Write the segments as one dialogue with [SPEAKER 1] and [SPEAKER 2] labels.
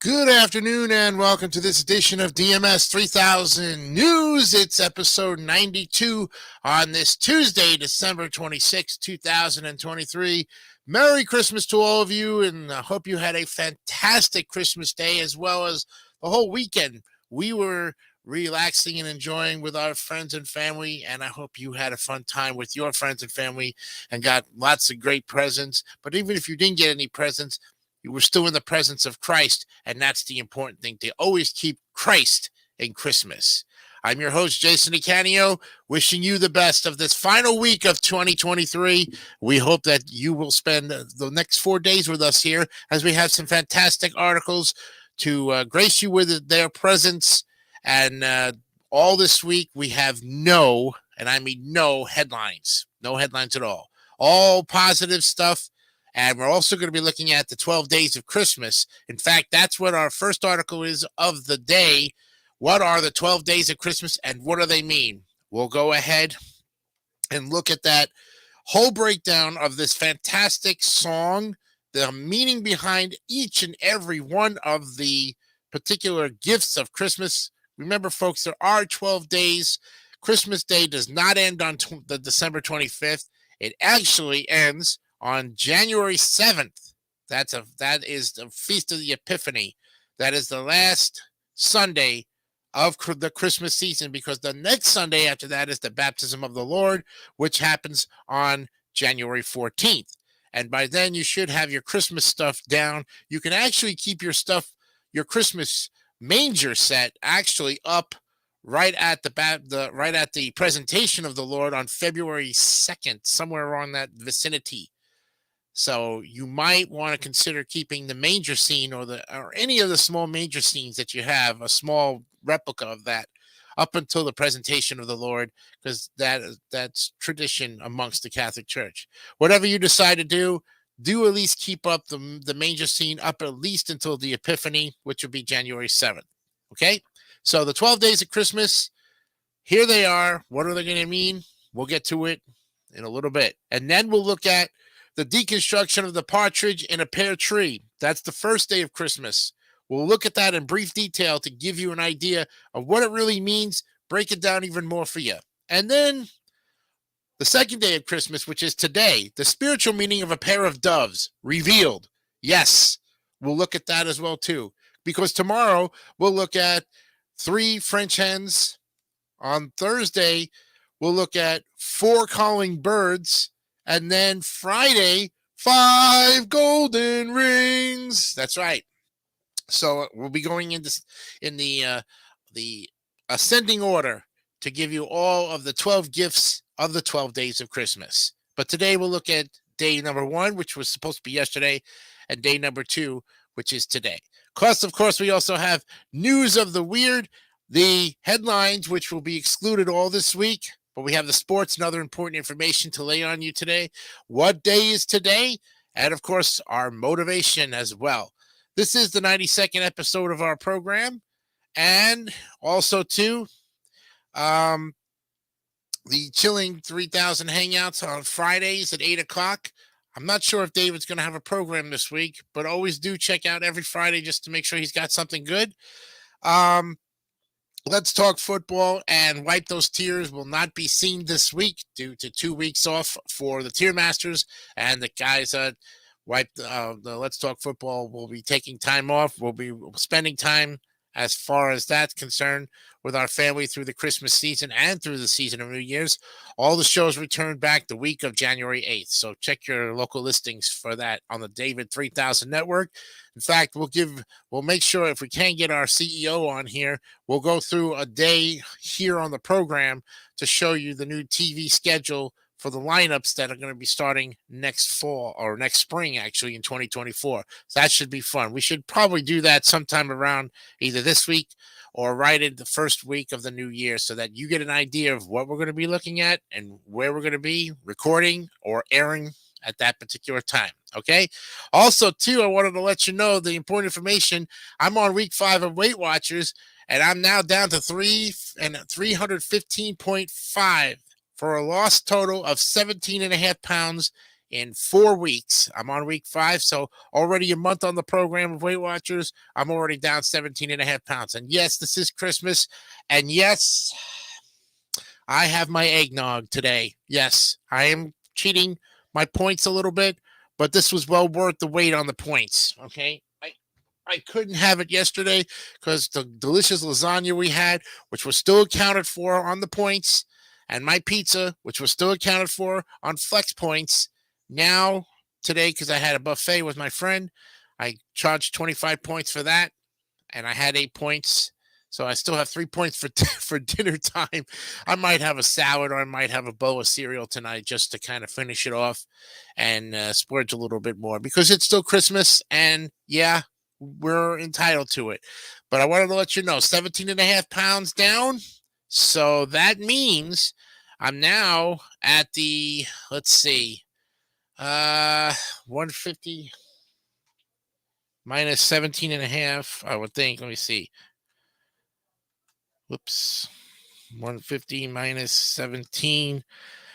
[SPEAKER 1] Good afternoon and welcome to this edition of DMS 3000 News. It's episode 92 on this Tuesday, December 26, 2023. Merry Christmas to all of you, and I hope you had a fantastic Christmas day as well as the whole weekend. We were relaxing and enjoying with our friends and family, and I hope you had a fun time with your friends and family and got lots of great presents. But even if you didn't get any presents, you were still in the presence of Christ, and that's the important thing, to always keep Christ in Christmas. I'm your host, Jason Icanio, wishing you the best of this final week of 2023. We hope that you will spend the next 4 days with us here as we have some fantastic articles to grace you with their presence. And all this week, we have no headlines. No headlines at all positive stuff. And we're also going to be looking at the 12 days of Christmas. In fact, that's what our first article is of the day. What are the 12 days of Christmas and what do they mean? We'll go ahead and look at that whole breakdown of this fantastic song, the meaning behind each and every one of the particular gifts of Christmas. Remember, folks, there are 12 days. Christmas Day does not end on the December 25th. It actually ends on January 7th. That is the Feast of the Epiphany. That is the last Sunday of the Christmas season, because the next Sunday after that is the Baptism of the Lord, which happens on January 14th. And by then you should have your Christmas stuff down. You can actually keep your Christmas manger set actually up right at the presentation of the Lord on February 2nd, somewhere around that vicinity. So you might want to consider keeping the manger scene or any of the small manger scenes that you have, a small replica of that, up until the presentation of the Lord, because that's tradition amongst the Catholic Church. Whatever you decide to do at least keep up the manger scene up at least until the Epiphany, which will be January 7th. Okay? So the 12 days of Christmas, here they are. What are they going to mean? We'll get to it in a little bit. And then we'll look at the deconstruction of the partridge in a pear tree. That's the first day of Christmas. We'll look at that in brief detail to give you an idea of what it really means, break it down even more for you. And then the second day of Christmas, which is today, the spiritual meaning of a pair of doves revealed. Yes, we'll look at that as well too, because tomorrow we'll look at 3 French hens. On Thursday, we'll look at 4 calling birds. And then Friday, 5 golden rings. That's right. So we'll be going in the ascending order to give you all of the 12 gifts of the 12 days of Christmas. But today we'll look at day number 1, which was supposed to be yesterday, and day number 2, which is today. Of course, we also have news of the weird, the headlines, which will be excluded all this week. But we have the sports and other important information to lay on you today. What day is today? And, of course, our motivation as well. This is the 92nd episode of our program. And also, too, the Chilling 3000 Hangouts on Fridays at 8 o'clock. I'm not sure if David's going to have a program this week, but always do check out every Friday just to make sure he's got something good. Let's Talk Football and Wipe Those Tears will not be seen this week due to 2 weeks off for the Tier Masters, and the guys the Let's Talk Football will be taking time off. We'll be spending time, as far as that's concerned, with our family through the Christmas season and through the season of New Year's. All the shows return back the week of January 8th, so check your local listings for that on the David 3000 network. In fact, we'll make sure, if we can get our CEO on here, we'll go through a day here on the program to show you the new TV schedule for the lineups that are going to be starting next fall, or next spring, actually, in 2024. So that should be fun. We should probably do that sometime around either this week or right in the first week of the new year, so that you get an idea of what we're going to be looking at and where we're going to be recording or airing at that particular time. Okay. Also, too, I wanted to let you know the important information. I'm on week 5 of Weight Watchers, and I'm now down to 315.5 for a lost total of 17.5 pounds in 4 weeks. I'm on week 5, so already a month on the program of Weight Watchers. I'm already down 17 and a half pounds. And yes, this is Christmas. And yes, I have my eggnog today. Yes, I am cheating my points a little bit, but this was well worth the wait on the points. Okay. I couldn't have it yesterday because the delicious lasagna we had, which was still accounted for on the points, and my pizza, which was still accounted for on flex points. Now, today, because I had a buffet with my friend, I charged 25 points for that, and I had 8 points. So I still have 3 points for dinner time. I might have a salad or I might have a bowl of cereal tonight just to kind of finish it off and splurge a little bit more because it's still Christmas and yeah, we're entitled to it. But I wanted to let you know 17 and a half pounds down. So that means I'm now at the, let's see, 150 minus 17 and a half, I would think. Let me see. Whoops. 150 minus 17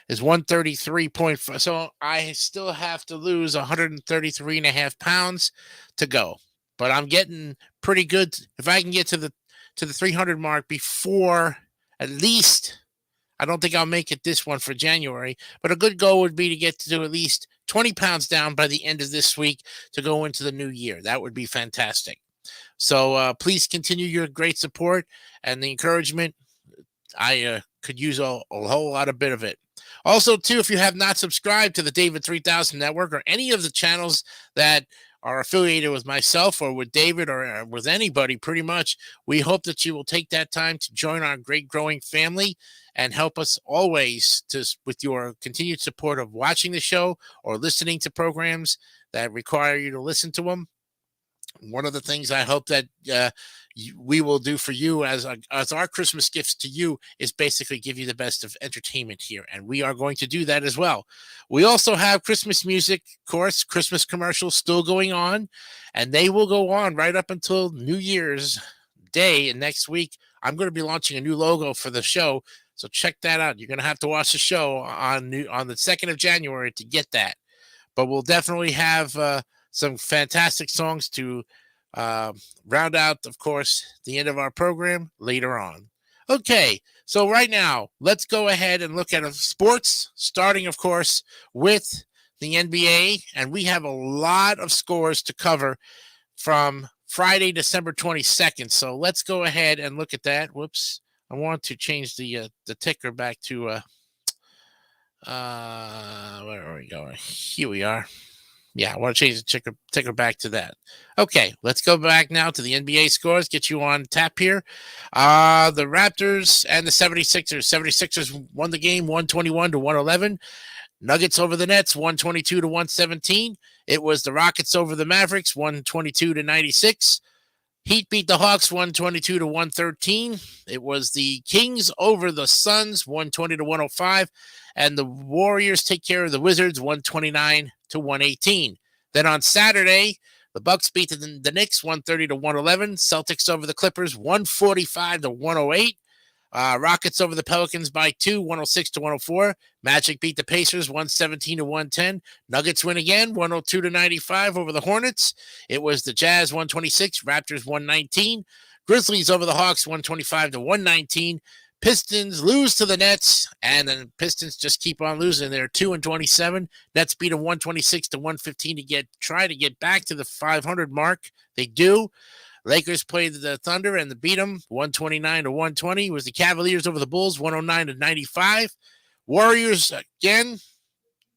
[SPEAKER 1] is 133.5. So I still have to lose 133 and a half pounds to go. But I'm getting pretty good. If I can get to the 300 mark before at least, I don't think I'll make it this one for January, but a good goal would be to get to at least 20 pounds down by the end of this week to go into the new year. That would be fantastic. So please continue your great support and the encouragement. I could use a whole lot of bit of it. Also, too, if you have not subscribed to the David 3000 Network or any of the channels that are affiliated with myself or with David or with anybody, pretty much, we hope that you will take that time to join our great growing family and help us always with your continued support of watching the show or listening to programs that require you to listen to them. One of the things I hope that we will do for you as our Christmas gifts to you is basically give you the best of entertainment here. And we are going to do that as well. We also have Christmas music, of course, Christmas commercials still going on, and they will go on right up until New Year's Day. And next week, I'm going to be launching a new logo for the show. So check that out. You're going to have to watch the show on the 2nd of January to get that. But we'll definitely have some fantastic songs to round out, of course, the end of our program later on. Okay, so right now, let's go ahead and look at sports, starting, of course, with the NBA. And we have a lot of scores to cover from Friday, December 22nd. So let's go ahead and look at that. Whoops. I want to change the ticker back to, where are we going? Here we are. Yeah, I want to change the ticker back to that. Okay, let's go back now to the NBA scores, get you on tap here. The Raptors and the 76ers. 76ers won the game 121 to 111. Nuggets over the Nets 122 to 117. It was the Rockets over the Mavericks 122 to 96. Heat beat the Hawks 122 to 113. It was the Kings over the Suns 120 to 105. And the Warriors take care of the Wizards 129 to 118. Then on Saturday, the Bucks beat the Knicks 130 to 111. Celtics over the Clippers 145 to 108. Rockets over the Pelicans by 2, 106 to 104. Magic beat the Pacers 117 to 110. Nuggets win again 102 to 95 over the Hornets. It was the Jazz 126, Raptors 119. Grizzlies over the Hawks 125 to 119. Pistons lose to the Nets, and then Pistons just keep on losing. They're 2-27. Nets beat them 126 to 115 to try to get back to the 500 mark. They do. Lakers played the Thunder and beat them 129 to 120. It was the Cavaliers over the Bulls 109 to 95. Warriors again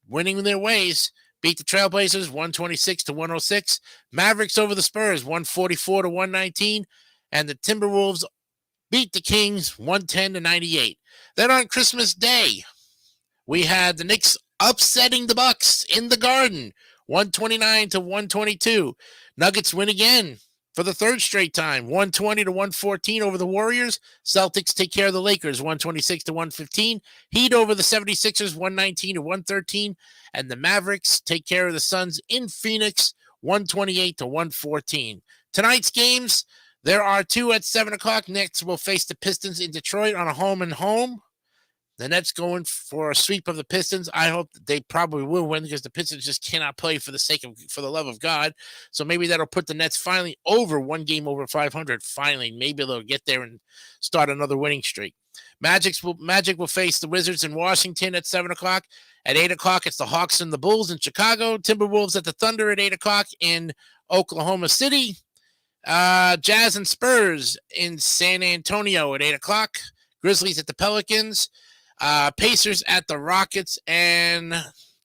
[SPEAKER 1] winning their ways. Beat the Trailblazers 126 to 106. Mavericks over the Spurs 144 to 119. And the Timberwolves beat the Kings 110 to 98. Then on Christmas Day, we had the Knicks upsetting the Bucks in the Garden 129 to 122. Nuggets win again for the third straight time 120 to 114 over the Warriors. Celtics take care of the Lakers 126 to 115. Heat over the 76ers 119 to 113. And the Mavericks take care of the Suns in Phoenix 128 to 114. Tonight's games, there are 2 at 7 o'clock. Knicks will face the Pistons in Detroit on a home and home. The Nets going for a sweep of the Pistons. I hope they probably will win because the Pistons just cannot play for the love of God. So maybe that'll put the Nets finally over one game over 500. Finally, maybe they'll get there and start another winning streak. Magic will face the Wizards in Washington at 7 o'clock. At 8 o'clock, it's the Hawks and the Bulls in Chicago. Timberwolves at the Thunder at 8 o'clock in Oklahoma City. Jazz and Spurs in San Antonio at 8 o'clock. Grizzlies at the Pelicans. Pacers at the Rockets, and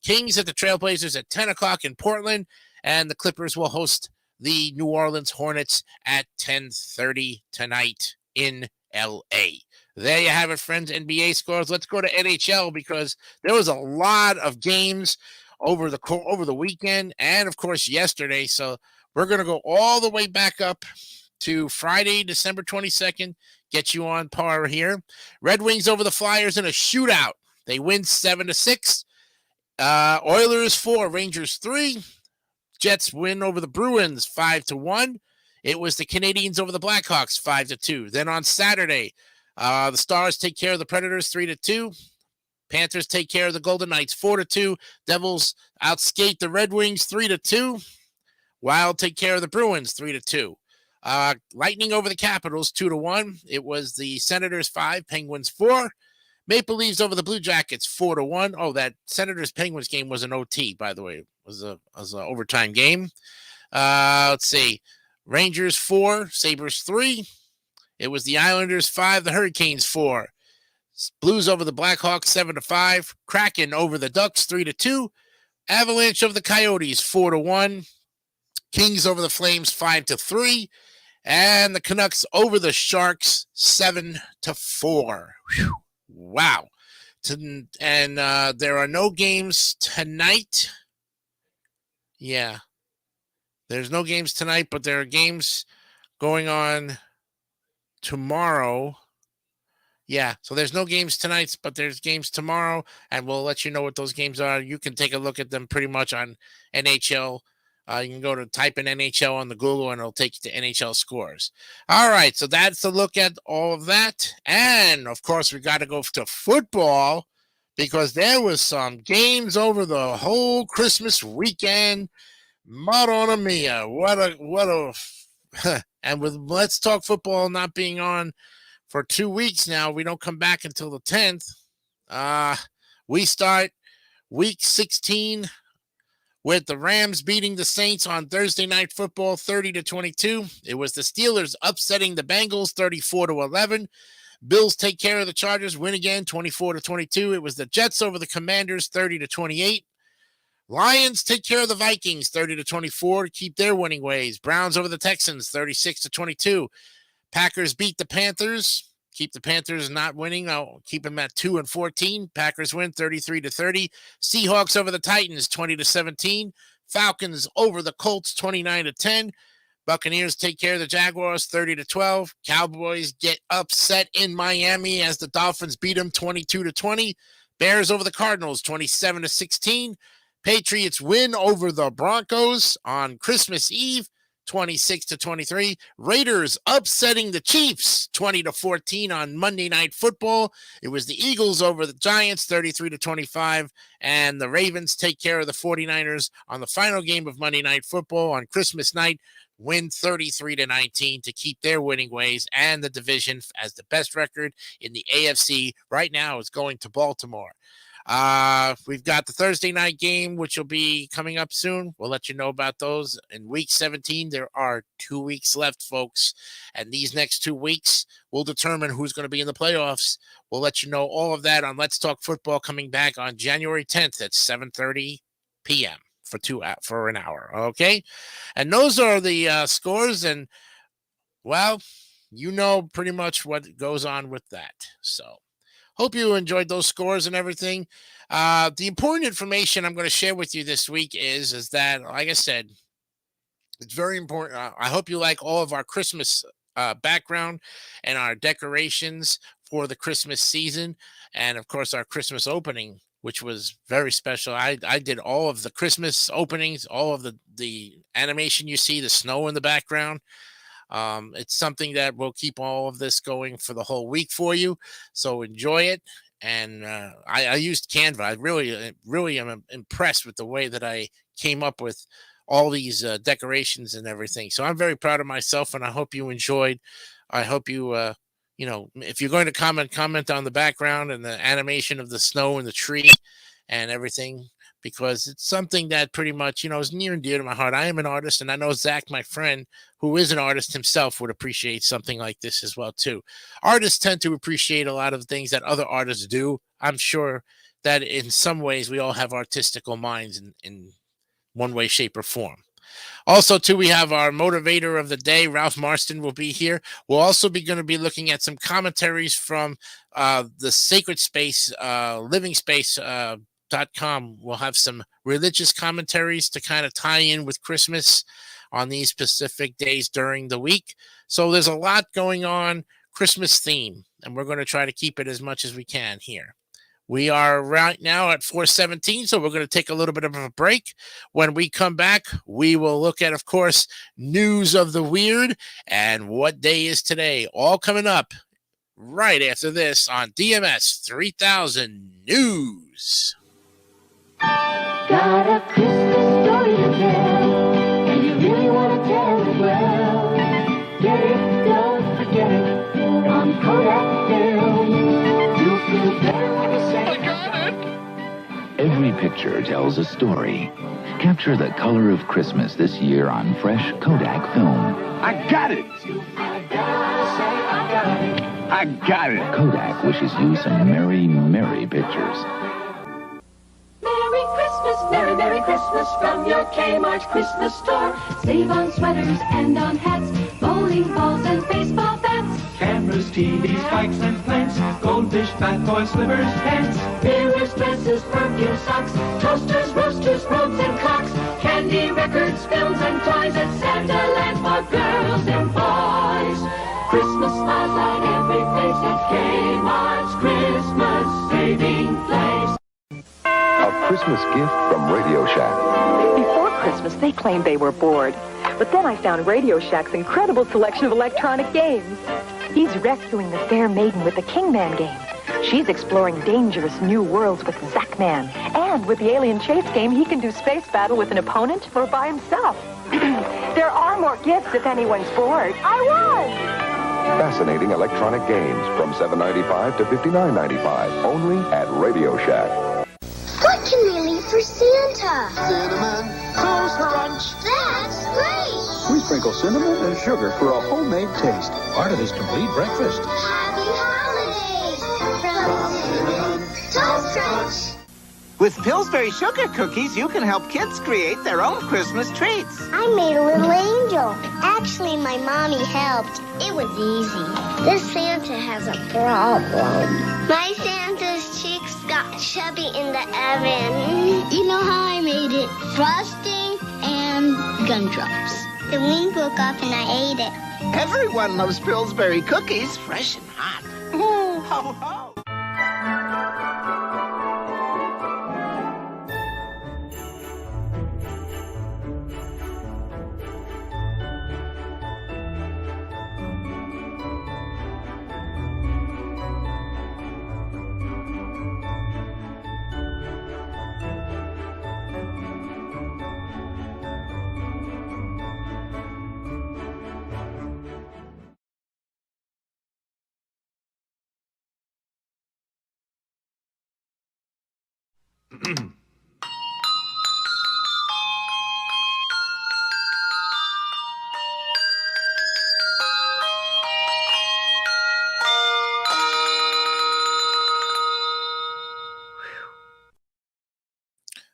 [SPEAKER 1] Kings at the Trailblazers at 10 o'clock in Portland. And the Clippers will host the New Orleans Hornets at 10:30 tonight in L.A. There you have it, friends. NBA scores. Let's go to NHL because there was a lot of games over the weekend and, of course, yesterday. So we're going to go all the way back up to Friday, December 22nd. Get you on par here. Red Wings over the Flyers in a shootout. They win 7-6. Oilers 4, Rangers 3. Jets win over the Bruins 5-1. It was the Canadiens over the Blackhawks 5-2. Then on Saturday, the Stars take care of the Predators 3-2. Panthers take care of the Golden Knights 4-2. Devils outskate the Red Wings 3-2. Wild take care of the Bruins 3-2. Lightning over the Capitals 2-1. It was the Senators 5, Penguins 4. Maple Leafs over the Blue Jackets 4-1. Oh, that Senators Penguins game was an OT, by the way. It was an overtime game. Let's see. Rangers 4, Sabres 3. It was the Islanders 5, the Hurricanes 4. Blues over the Blackhawks 7-5. Kraken over the Ducks 3-2. Avalanche over the Coyotes 4-1. Kings over the Flames 5-3. And the Canucks over the Sharks 7-4. Whew. Wow. And there are no games tonight. Yeah. There's no games tonight, but there are games going on tomorrow. Yeah, so there's no games tonight, but there's games tomorrow, and we'll let you know what those games are. You can take a look at them pretty much on NHL. You can go to type in NHL on the Google, and it'll take you to NHL scores. All right, so that's a look at all of that. And, of course, we got to go to football because there was some games over the whole Christmas weekend. Madonna mia, what a and with Let's Talk Football not being on for 2 weeks now, we don't come back until the 10th. We start week 16 with the Rams beating the Saints on Thursday Night Football 30-22. It was the Steelers upsetting the Bengals 34-11. Bills take care of the Chargers, win again 24-22. It was the Jets over the Commanders 30-28. Lions take care of the Vikings 30-24 to keep their winning ways. Browns over the Texans 36-22. Packers beat the Panthers. Keep the Panthers not winning. I'll keep them at 2-14. Packers win 33-30. Seahawks over the Titans 20-17. Falcons over the Colts 29-10. Buccaneers take care of the Jaguars 30-12. Cowboys get upset in Miami as the Dolphins beat them 22-20. Bears over the Cardinals 27-16. Patriots win over the Broncos on Christmas Eve 26-23. Raiders upsetting the Chiefs 20-14 on Monday Night Football. It was the Eagles over the Giants 33-25, and the Ravens take care of the 49ers on the final game of Monday Night Football on Christmas night, win 33-19 to keep their winning ways, and the division as the best record in the AFC right now is going to Baltimore. We've got the Thursday night game, which will be coming up soon. We'll let you know about those. In week 17, there are 2 weeks left, folks. And these next 2 weeks will determine who's going to be in the playoffs. We'll let you know all of that on Let's Talk Football coming back on January 10th at 7:30 p.m. for an hour. Okay. And those are the scores. And, well, you know pretty much what goes on with that. So hope you enjoyed those scores and everything. The important information I'm going to share with you this week is that, like I said, it's very important. I hope you like all of our Christmas background and our decorations for the Christmas season. And, of course, our Christmas opening, which was very special. I did all of the Christmas openings, all of the animation you see, the snow in the background. It's something that will keep all of this going for the whole week for you. So enjoy it. and I used Canva. I really am impressed with the way that I came up with all these decorations and everything. So I'm very proud of myself, and I hope you enjoyed. I hope you, if you're going to comment on the background and the animation of the snow and the tree and everything, because it's something that pretty much, is near and dear to my heart. I am an artist, and I know Zach, my friend, who is an artist himself, would appreciate something like this as well, too. Artists tend to appreciate a lot of things that other artists do. I'm sure that in some ways we all have artistical minds in one way, shape, or form. Also, too, we have our motivator of the day. Ralph Marston will be here. We'll also be going to be looking at some commentaries from the Sacred Space, Living Space. .com. We'll have some religious commentaries to kind of tie in with Christmas on these specific days during the week. So there's a lot going on, Christmas theme, and we're going to try to keep it as much as we can here. We are right now at 4:17, so we're going to take a little bit of a break. When we come back, we will look at, of course, news of the weird and what day is today. All coming up right after this on DMS 3000 News.
[SPEAKER 2] Got a Christmas story to tell, and you really want to tell it well. Get it, don't forget it, on Kodak Film. You'll feel better when you say, I got it!
[SPEAKER 3] Every picture tells a story. Capture the color of Christmas this year on fresh Kodak Film.
[SPEAKER 4] I got it! I got it!
[SPEAKER 3] Kodak wishes you some merry, merry pictures.
[SPEAKER 2] Merry Christmas, Merry, Merry Christmas from your Kmart Christmas store. Save on sweaters and on hats, bowling balls and baseball bats.
[SPEAKER 5] Cameras, TVs, bikes and plants, goldfish, fat toy, slippers, pants.
[SPEAKER 2] Mirrors, dresses, perfume, socks, toasters, roasters, robes and clocks. Candy, records, films and toys at Santa Land for girls and boys. Christmas smiles light every face at Kmart's Christmas saving place.
[SPEAKER 6] A Christmas gift from Radio Shack.
[SPEAKER 7] Before Christmas, they claimed they were bored. But then I found Radio Shack's incredible selection of electronic games. He's rescuing the fair maiden with the Kingman game. She's exploring dangerous new worlds with Zackman. And with the alien chase game, he can do space battle with an opponent or by himself. There are more gifts if anyone's bored. I was!
[SPEAKER 6] Fascinating electronic games from $7.95 to $59.95. Only at Radio Shack.
[SPEAKER 8] What can we leave for Santa?
[SPEAKER 9] Cinnamon Toast Crunch.
[SPEAKER 8] That's great!
[SPEAKER 9] We sprinkle cinnamon and sugar for a homemade taste. Part of this complete breakfast.
[SPEAKER 8] Happy holidays from Cinnamon Toast Crunch.
[SPEAKER 10] With Pillsbury Sugar Cookies, you can help kids create their own Christmas treats.
[SPEAKER 8] I made a little angel. Actually, my mommy helped. It was easy. This Santa has a problem. My Santa's cheeks got chubby in the oven. You know how I made it? Frosting and gumdrops. The wing broke off and I ate it.
[SPEAKER 10] Everyone loves Pillsbury cookies, fresh and hot. Ooh, ho, ho.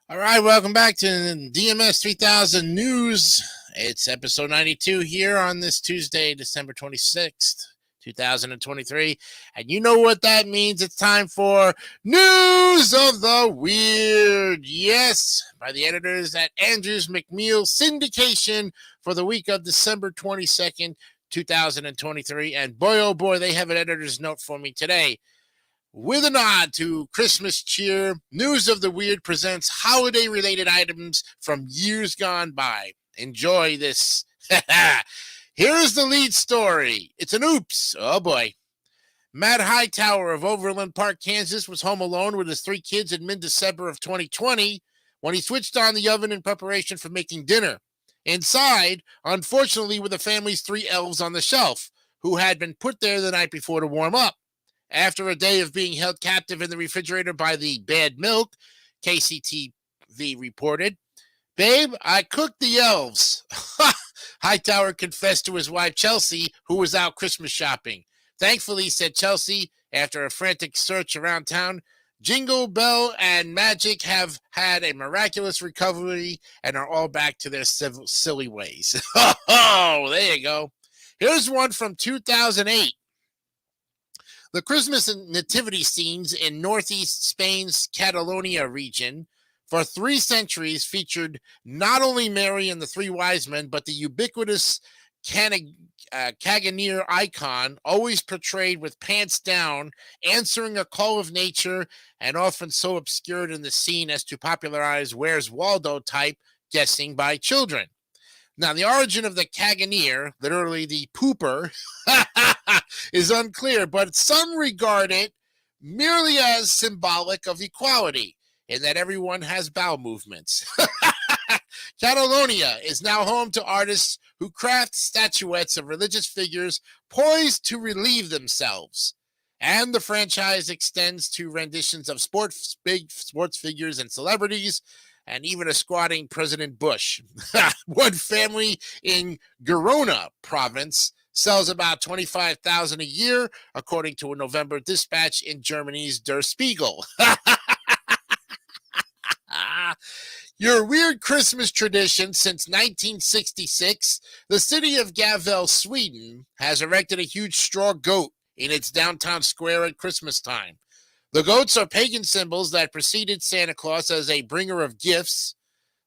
[SPEAKER 1] All right, welcome back to DMS 3000 News. It's episode 92 here on this Tuesday, December 26th, 2023. And you know what that means. It's time for News of the Weird. Yes, by the editors at Andrews McMeel Syndication for the week of December 22nd, 2023. And boy, oh boy, they have an editor's note for me today. With a nod to Christmas cheer, News of the Weird presents holiday-related items from years gone by. Enjoy this. Here's the lead story. It's an oops. Oh, boy. Matt Hightower of Overland Park, Kansas, was home alone with his 3 kids in mid-December of 2020 when he switched on the oven in preparation for making dinner. Inside, unfortunately, were the family's 3 elves on the shelf, who had been put there the night before to warm up. After a day of being held captive in the refrigerator by the bad milk, KCTV reported, "Babe, I cooked the elves." Hightower confessed to his wife, Chelsea, who was out Christmas shopping. "Thankfully," said Chelsea, after a frantic search around town, "Jingle Bell and Magic have had a miraculous recovery and are all back to their silly ways." Oh, there you go. Here's one from 2008. The Christmas and nativity scenes in northeast Spain's Catalonia region for 3 centuries featured not only Mary and the 3 wise men, but the ubiquitous Caganeer icon, always portrayed with pants down, answering a call of nature, and often so obscured in the scene as to popularize Where's Waldo type guessing by children. Now, the origin of the Caganeer, literally the pooper, is unclear, but some regard it merely as symbolic of equality, in that everyone has bowel movements. Catalonia is now home to artists who craft statuettes of religious figures poised to relieve themselves. And the franchise extends to renditions of big sports figures and celebrities, and even a squatting President Bush. One family in Girona province sells about 25,000 a year, according to a November dispatch in Germany's Der Spiegel. Your weird Christmas tradition since 1966, the city of Gävle, Sweden, has erected a huge straw goat in its downtown square at Christmas time. The goats are pagan symbols that preceded Santa Claus as a bringer of gifts,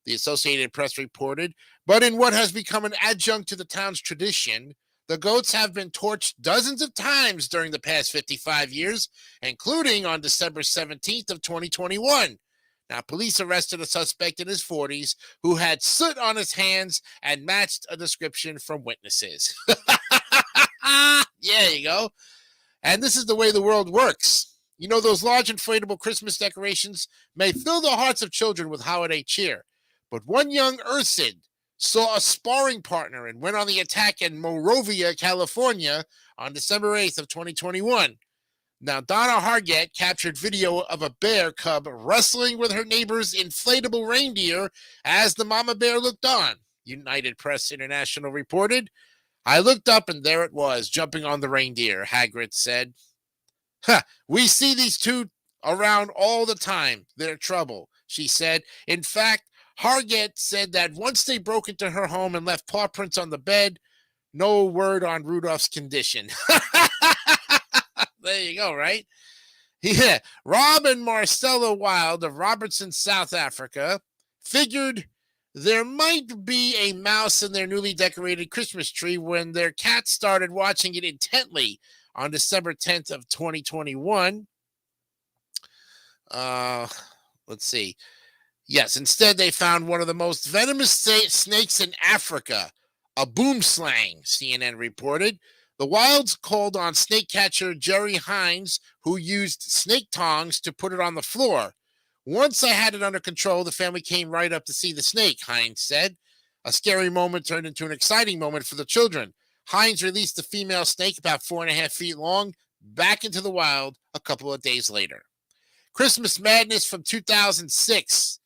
[SPEAKER 1] the Associated Press reported, but in what has become an adjunct to the town's tradition, the goats have been torched dozens of times during the past 55 years, including on December 17th of 2021. Now, police arrested a suspect in his 40s who had soot on his hands and matched a description from witnesses. Yeah, you go. And this is the way the world works. You know, those large inflatable Christmas decorations may fill the hearts of children with holiday cheer. But one young Ursid saw a sparring partner and went on the attack in Morovia, California on December 8th of 2021. Now, Donna Hargett captured video of a bear cub wrestling with her neighbor's inflatable reindeer as the mama bear looked on, United Press International reported. "I looked up and there it was, jumping on the reindeer," Hagrid said. "We see these two around all the time. They're trouble," she said. In fact, Hargett said that once they broke into her home and left paw prints on the bed, no word on Rudolph's condition. There you go, right? Yeah. Rob and Marcella Wild of Robertson, South Africa, figured there might be a mouse in their newly decorated Christmas tree when their cat started watching it intently on December 10th of 2021. Let's see. Yes, instead they found one of the most venomous snakes in Africa, a boomslang, CNN reported. The Wilds called on snake catcher Jerry Hines, who used snake tongs to put it on the floor. "Once I had it under control, the family came right up to see the snake," Hines said. A scary moment turned into an exciting moment for the children. Hines released the female snake, about 4.5 feet long, back into the wild a couple of days later. Christmas madness from 2006.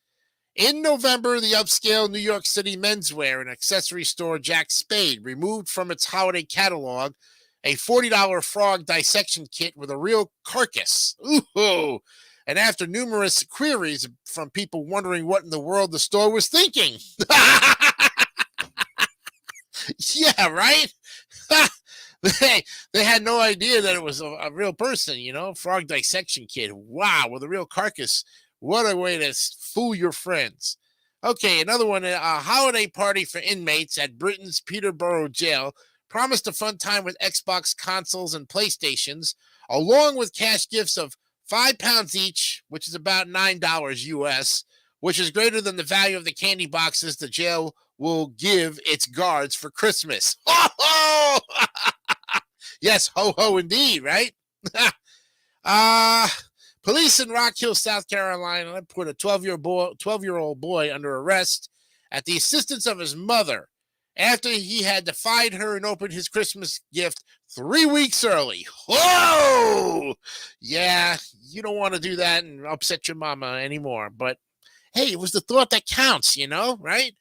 [SPEAKER 1] In November, the upscale New York City menswear and accessory store Jack Spade removed from its holiday catalog a $40 frog dissection kit with a real carcass. Ooh! And after numerous queries from people wondering what in the world the store was thinking. Yeah, right? They had no idea that it was a real person, you know, frog dissection kit. Wow, with a real carcass. What a way to fool your friends. Okay, another one, a holiday party for inmates at Britain's Peterborough jail promised a fun time with Xbox consoles and PlayStations, along with cash gifts of £5 each, which is about $9 US, which is greater than the value of the candy boxes the jail will give its guards for Christmas. Ho, ho! Yes, ho, ho, indeed, right? Police in Rock Hill, South Carolina, put a 12-year-old boy under arrest at the assistance of his mother after he had defied her and opened his Christmas gift 3 weeks early. Whoa! Yeah, you don't want to do that and upset your mama anymore. But hey, it was the thought that counts, right?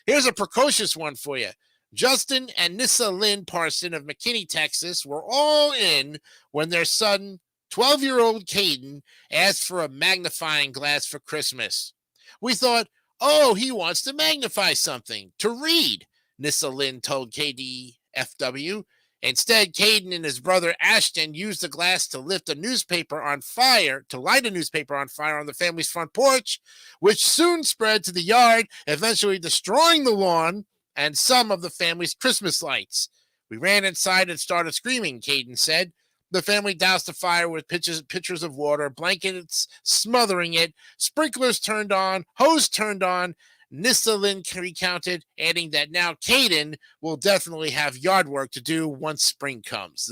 [SPEAKER 1] Here's a precocious one for you. Justin and Nissa Lynn Parson of McKinney, Texas, were all in when their son, 12-year-old Caden, asked for a magnifying glass for Christmas. We thought, oh, he wants to magnify something, to read, Nissa Lynn told KDFW. Instead, Caden and his brother Ashton used the glass to light a newspaper on fire on the family's front porch, which soon spread to the yard, eventually destroying the lawn and some of the family's Christmas lights. We ran inside and started screaming, Caden said. The family doused the fire with pitchers of water, blankets smothering it, sprinklers turned on, hose turned on. Nissa Lynn recounted, adding that now Caden will definitely have yard work to do once spring comes.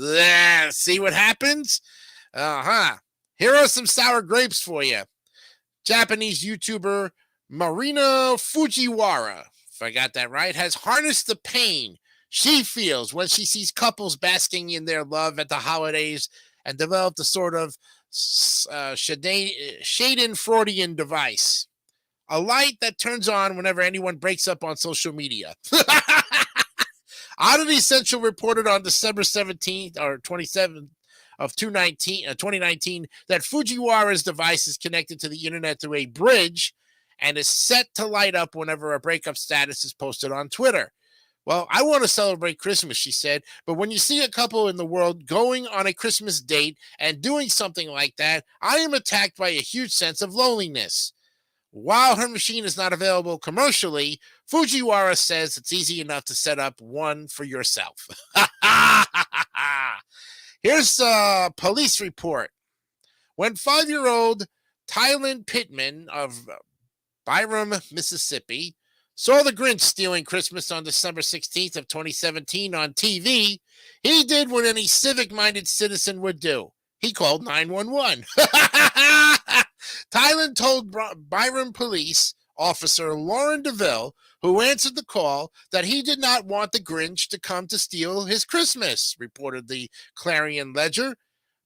[SPEAKER 1] See what happens? Here are some sour grapes for you. Japanese YouTuber Marina Fujiwara, if I got that right, has harnessed the pain she feels when she sees couples basking in their love at the holidays and developed a sort of Schadenfreudian device. A light that turns on whenever anyone breaks up on social media. Oddity Central reported on December 17th or 27th of 2019 that Fujiwara's device is connected to the internet through a bridge and is set to light up whenever a breakup status is posted on Twitter. Well, I want to celebrate Christmas, she said, but when you see a couple in the world going on a Christmas date and doing something like that, I am attacked by a huge sense of loneliness. While her machine is not available commercially, Fujiwara says it's easy enough to set up one for yourself. Here's a police report. When 5-year-old Tylen Pittman of Byram, Mississippi, saw the Grinch stealing Christmas on December 16th of 2017 on TV, he did what any civic-minded citizen would do. He called 911. Tylen told Byram police officer Lauren DeVille, who answered the call, that he did not want the Grinch to come to steal his Christmas, reported the Clarion Ledger.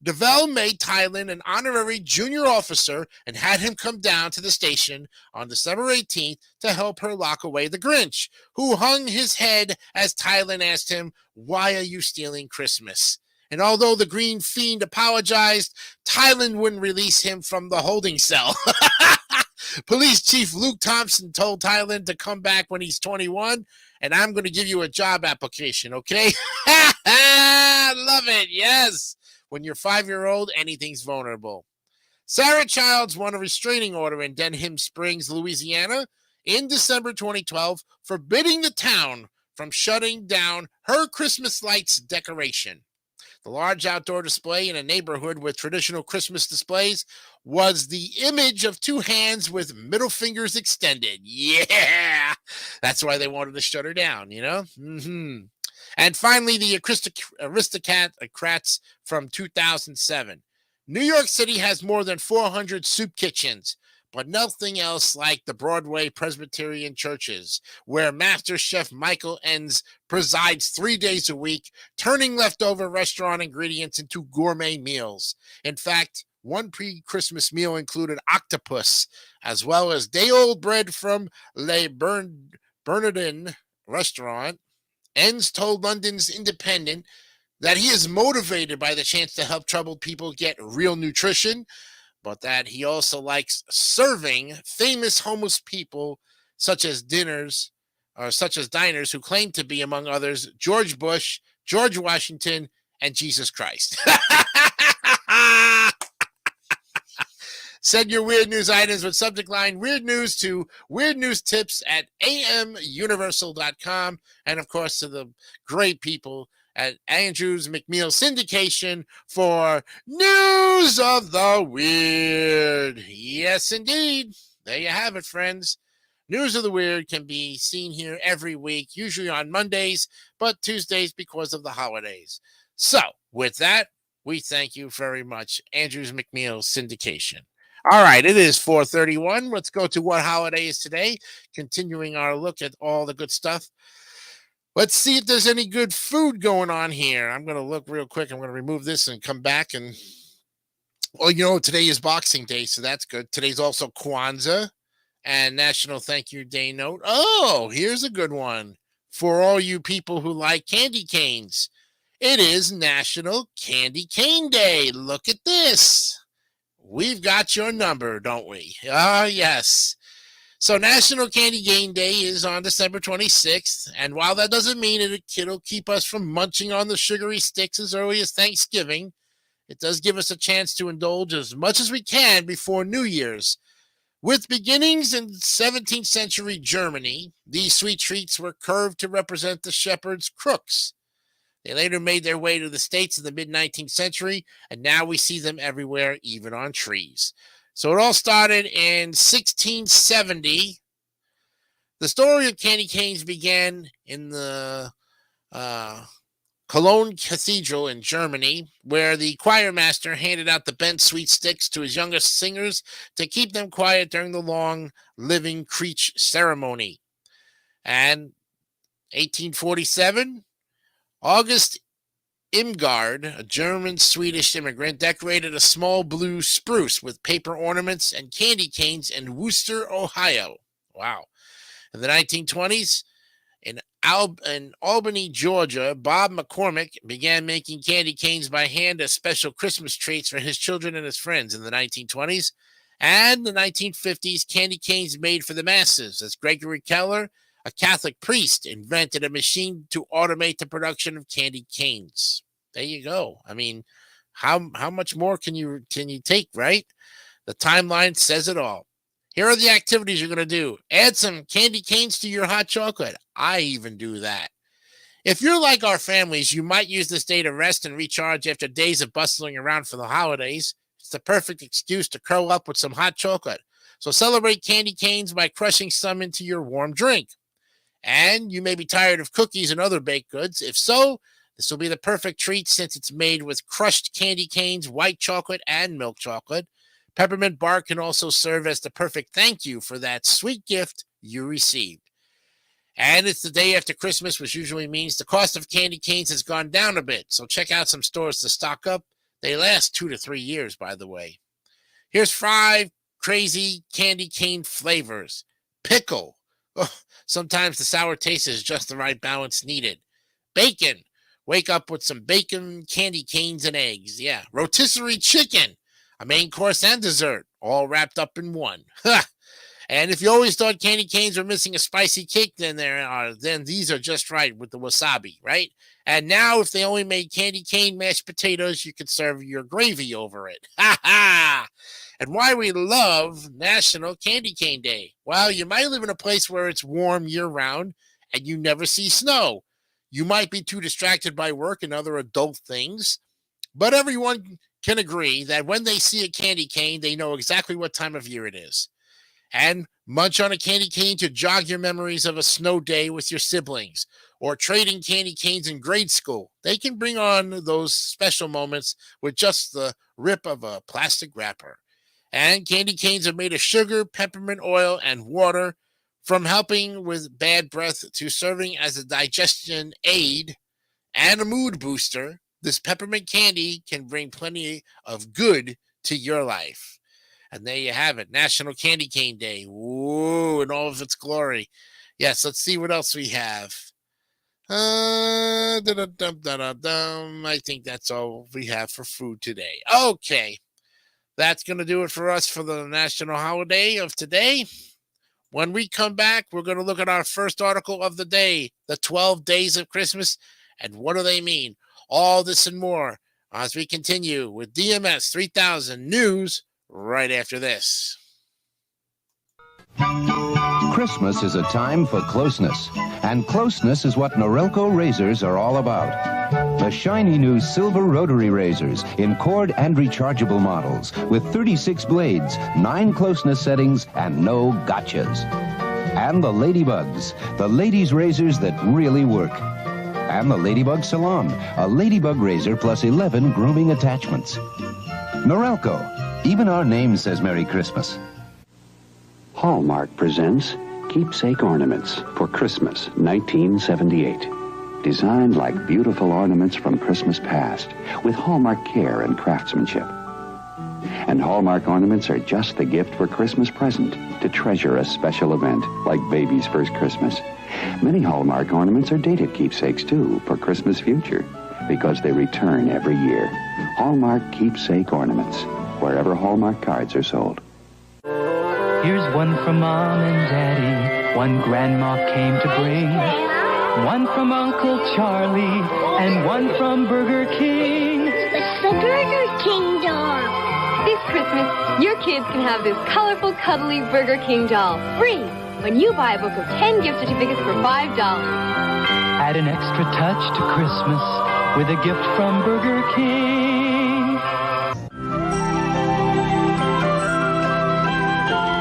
[SPEAKER 1] DeVille made Tylen an honorary junior officer and had him come down to the station on December 18th to help her lock away the Grinch, who hung his head as Tylen asked him, "Why are you stealing Christmas?" And although the Green Fiend apologized, Tylen wouldn't release him from the holding cell. Police Chief Luke Thompson told Tylen to come back when he's 21, and I'm going to give you a job application, okay? Love it, yes. When you're 5-year-old, anything's vulnerable. Sarah Childs won a restraining order in Denham Springs, Louisiana, in December 2012, forbidding the town from shutting down her Christmas lights decoration. The large outdoor display in a neighborhood with traditional Christmas displays was the image of two hands with middle fingers extended. Yeah, that's why they wanted to shut her down, And finally, the aristocrats from 2007. New York City has more than 400 soup kitchens, but nothing else like the Broadway Presbyterian churches, where Master Chef Michael Enns presides 3 days a week, turning leftover restaurant ingredients into gourmet meals. In fact, one pre-Christmas meal included octopus, as well as day-old bread from Le Bernardin restaurant. Enns told London's Independent that he is motivated by the chance to help troubled people get real nutrition, but that he also likes serving famous homeless people such as diners who claim to be, among others, George Bush, George Washington, and Jesus Christ. Send your weird news items with subject line weird news to weird news tips at amuniversal.com, and of course to the great people at Andrews McMeel Syndication for News of the Weird. Yes, indeed. There you have it, friends. News of the Weird can be seen here every week, usually on Mondays, but Tuesdays because of the holidays. So, with that, We thank you very much. Andrews McNeil Syndication. All right, it is 4:31. Let's go to what holiday is today. Continuing our look at all the good stuff. Let's see if there's any good food going on here. I'm going to look real quick. I'm going to remove this and come back. And, well, you know, today is Boxing Day, so that's good. Today's also Kwanzaa and National Thank You Day Note. Oh, here's a good one for all you people who like candy canes. It is National Candy Cane Day. Look at this. We've got your number, don't we? Ah, yes. So National Candy Cane Day is on December 26th, and while that doesn't mean it'll keep us from munching on the sugary sticks as early as Thanksgiving, it does give us a chance to indulge as much as we can before New Year's. With beginnings in 17th century Germany, these sweet treats were curved to represent the shepherd's crooks. They later made their way to the States in the mid-19th century, and now we see them everywhere, even on trees. So it all started in 1670. The story of candy canes began in the Cologne Cathedral in Germany, where the choir master handed out the bent sweet sticks to his youngest singers to keep them quiet during the long living creech ceremony. And 1847, August Imgard, a German-Swedish immigrant, decorated a small blue spruce with paper ornaments and candy canes in Wooster, Ohio. Wow. In the 1920s, in Albany, Georgia, Bob McCormick began making candy canes by hand as special Christmas treats for his children and his friends in the 1920s. And the 1950s, candy canes made for the masses, as Gregory Keller, a Catholic priest, invented a machine to automate the production of candy canes. There you go. I mean, how much more can you take, right? The timeline says it all. Here are the activities you're going to do. Add some candy canes to your hot chocolate. I even do that. If you're like our families, you might use this day to rest and recharge after days of bustling around for the holidays. It's the perfect excuse to curl up with some hot chocolate. So celebrate candy canes by crushing some into your warm drink. And you may be tired of cookies and other baked goods. If so, this will be the perfect treat since it's made with crushed candy canes, white chocolate, and milk chocolate. Peppermint bark can also serve as the perfect thank you for that sweet gift you received. And it's the day after Christmas, which usually means the cost of candy canes has gone down a bit. So check out some stores to stock up. They last 2 to 3 years, by the way. Here's 5 crazy candy cane flavors. Pickle. Oh, sometimes the sour taste is just the right balance needed. Bacon. Wake up with some bacon, candy canes, and eggs. Yeah. Rotisserie chicken. A main course and dessert, all wrapped up in one. And if you always thought candy canes were missing a spicy kick, then these are just right with the wasabi, right? And now, if they only made candy cane mashed potatoes, you could serve your gravy over it. Ha ha! And why we love National Candy Cane Day. Well, you might live in a place where it's warm year-round and you never see snow. You might be too distracted by work and other adult things, but everyone can agree that when they see a candy cane, they know exactly what time of year it is. And munch on a candy cane to jog your memories of a snow day with your siblings, or trading candy canes in grade school. They can bring on those special moments with just the rip of a plastic wrapper. And candy canes are made of sugar, peppermint oil, and water, from helping with bad breath to serving as a digestion aid and a mood booster. This peppermint candy can bring plenty of good to your life. And there you have it, National Candy Cane Day. Whoa, in all of its glory. Yes, let's see what else we have. I think that's all we have for food today. Okay, that's going to do it for us for the national holiday of today. When we come back, we're going to look at our first article of the day, the 12 Days of Christmas, and what do they mean? All this and more as we continue with DMS 3000 News right after this.
[SPEAKER 3] Christmas is a time for closeness, and closeness is what Norelco razors are all about. The shiny new silver rotary razors in cord and rechargeable models with 36 blades, 9 closeness settings, and no gotchas. And the Ladybugs, the ladies' razors that really work. And the Ladybug Salon, a ladybug razor plus 11 grooming attachments. Norelco, even our name says Merry Christmas.
[SPEAKER 11] Hallmark presents Keepsake Ornaments for Christmas 1978. Designed like beautiful ornaments from Christmas past, with Hallmark care and craftsmanship. And Hallmark ornaments are just the gift for Christmas present to treasure a special event like baby's first Christmas. Many Hallmark ornaments are dated keepsakes, too, for Christmas future, because they return every year. Hallmark Keepsake Ornaments, wherever Hallmark cards are sold.
[SPEAKER 5] Here's one from Mom and Daddy, one Grandma came to bring. One from Uncle Charlie, and one from Burger King.
[SPEAKER 8] It's the Burger King doll.
[SPEAKER 12] This Christmas, your kids can have this colorful, cuddly Burger King doll free when you buy a book of 10 gift certificates for $5.
[SPEAKER 5] Add an extra touch to Christmas with a gift from Burger King.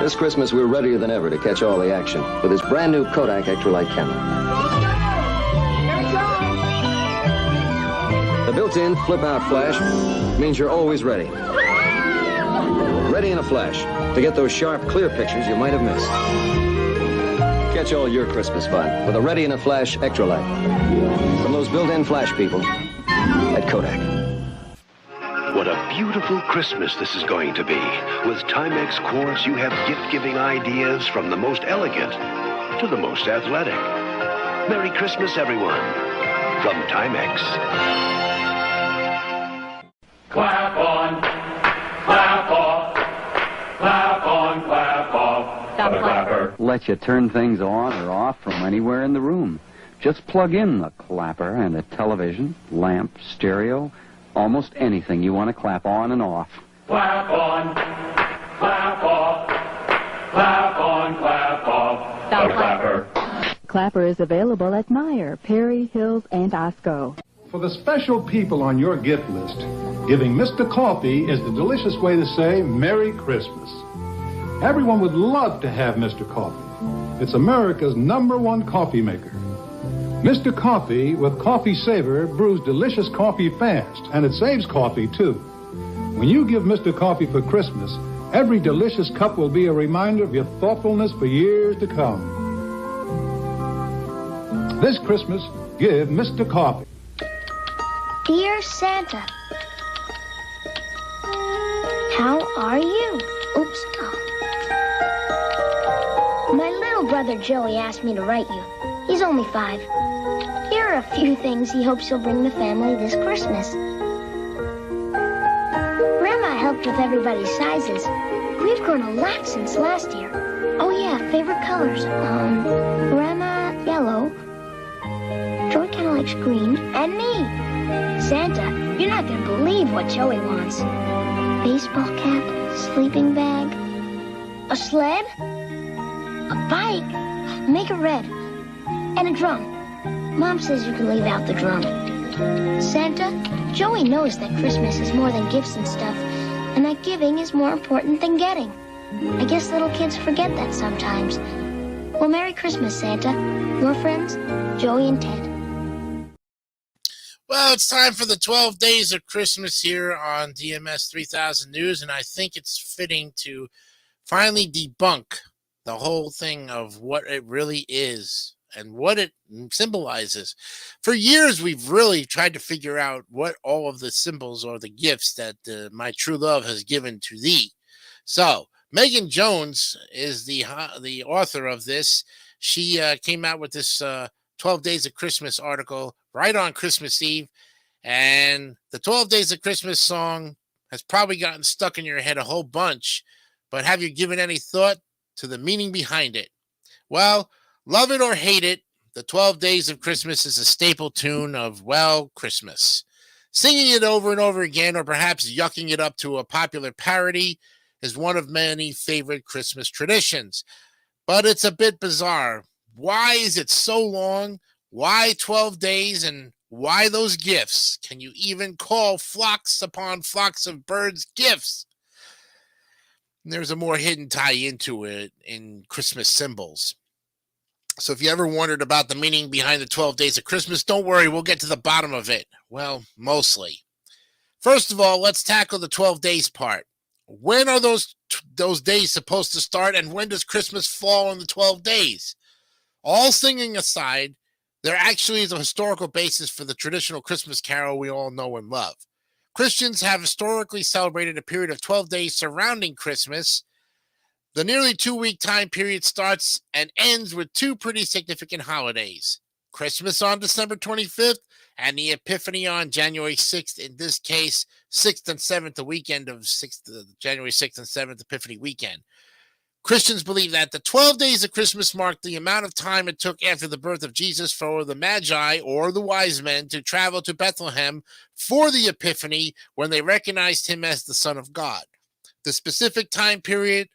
[SPEAKER 13] This Christmas, we're readier than ever to catch all the action with this brand new Kodak Extra Light camera. The built-in flip-out flash means you're always ready. Ready in a flash to get those sharp, clear pictures you might have missed. Catch all your Christmas fun with a Ready in a Flash Extra Light from those built-in flash people at Kodak.
[SPEAKER 14] What a beautiful Christmas this is going to be. With Timex Quartz, you have gift-giving ideas from the most elegant to the most athletic. Merry Christmas, everyone, from Timex.
[SPEAKER 5] Clap on, clap off, clap on, clap off.
[SPEAKER 12] Stop
[SPEAKER 5] The clapper.
[SPEAKER 11] Let you turn things on or off from anywhere in the room. Just plug in the clapper and a television, lamp, stereo, almost anything you want to clap on and off.
[SPEAKER 5] Clap on, clap off, clap on, clap off.
[SPEAKER 12] Stop
[SPEAKER 5] The clapper.
[SPEAKER 15] Clapper is available at Meyer, Perry, Hills, and Osco.
[SPEAKER 9] For the special people on your gift list, giving Mr. Coffee is the delicious way to say Merry Christmas. Everyone would love to have Mr. Coffee. It's America's #1 coffee maker. Mr. Coffee with Coffee Saver brews delicious coffee fast, and it saves coffee, too. When you give Mr. Coffee for Christmas, every delicious cup will be a reminder of your thoughtfulness for years to come. This Christmas, give Mr. Coffee.
[SPEAKER 8] Dear Santa, how are you? Oops. Oh. My little brother Joey asked me to write you. He's only 5. Here are a few things he hopes you'll bring the family this Christmas. Grandma helped with everybody's sizes. We've grown a lot since last year. Oh yeah, favorite colors. Grandma, yellow. Joey kind of likes green. And me. Santa, you're not going to believe what Joey wants. Baseball cap, sleeping bag, a sled, a bike, make it red, and a drum. Mom says you can leave out the drum. Santa, Joey knows that Christmas is more than gifts and stuff, and that giving is more important than getting. I guess little kids forget that sometimes. Well, Merry Christmas, Santa. Your friends, Joey and Ted.
[SPEAKER 1] Well, it's time for the 12 Days of Christmas here on DMS 3000 News, and I think it's fitting to finally debunk the whole thing of what it really is and what it symbolizes. For years, we've really tried to figure out what all of the symbols or the gifts that my true love has given to thee. So, Megan Jones is the author of this. She came out with this 12 Days of Christmas article right on Christmas Eve. And the 12 Days of Christmas song has probably gotten stuck in your head a whole bunch. But have you given any thought to the meaning behind it? Well, love it or hate it, the 12 Days of Christmas is a staple tune of, well, Christmas. Singing it over and over again, or perhaps yucking it up to a popular parody, is one of many favorite Christmas traditions. But it's a bit bizarre. Why is it so long? Why 12 days? And why those gifts? Can you even call flocks upon flocks of birds gifts? There's a more hidden tie into it in Christmas symbols. So if you ever wondered about the meaning behind the 12 days of Christmas, don't worry, we'll get to the bottom of it. Well, mostly. First of all, let's tackle the 12 days part. When are those days supposed to start, and when does Christmas fall on the 12 days? All singing aside, there actually is a historical basis for the traditional Christmas carol we all know and love. Christians have historically celebrated a period of 12 days surrounding Christmas. The nearly 2-week time period starts and ends with two pretty significant holidays: Christmas on December 25th and the Epiphany on January 6th. In this case, 6th and 7th, the weekend of January 6th and 7th, Epiphany weekend. Christians believe that the 12 days of Christmas mark the amount of time it took after the birth of Jesus for the Magi, or the wise men, to travel to Bethlehem for the Epiphany, when they recognized him as the Son of God. The specific time period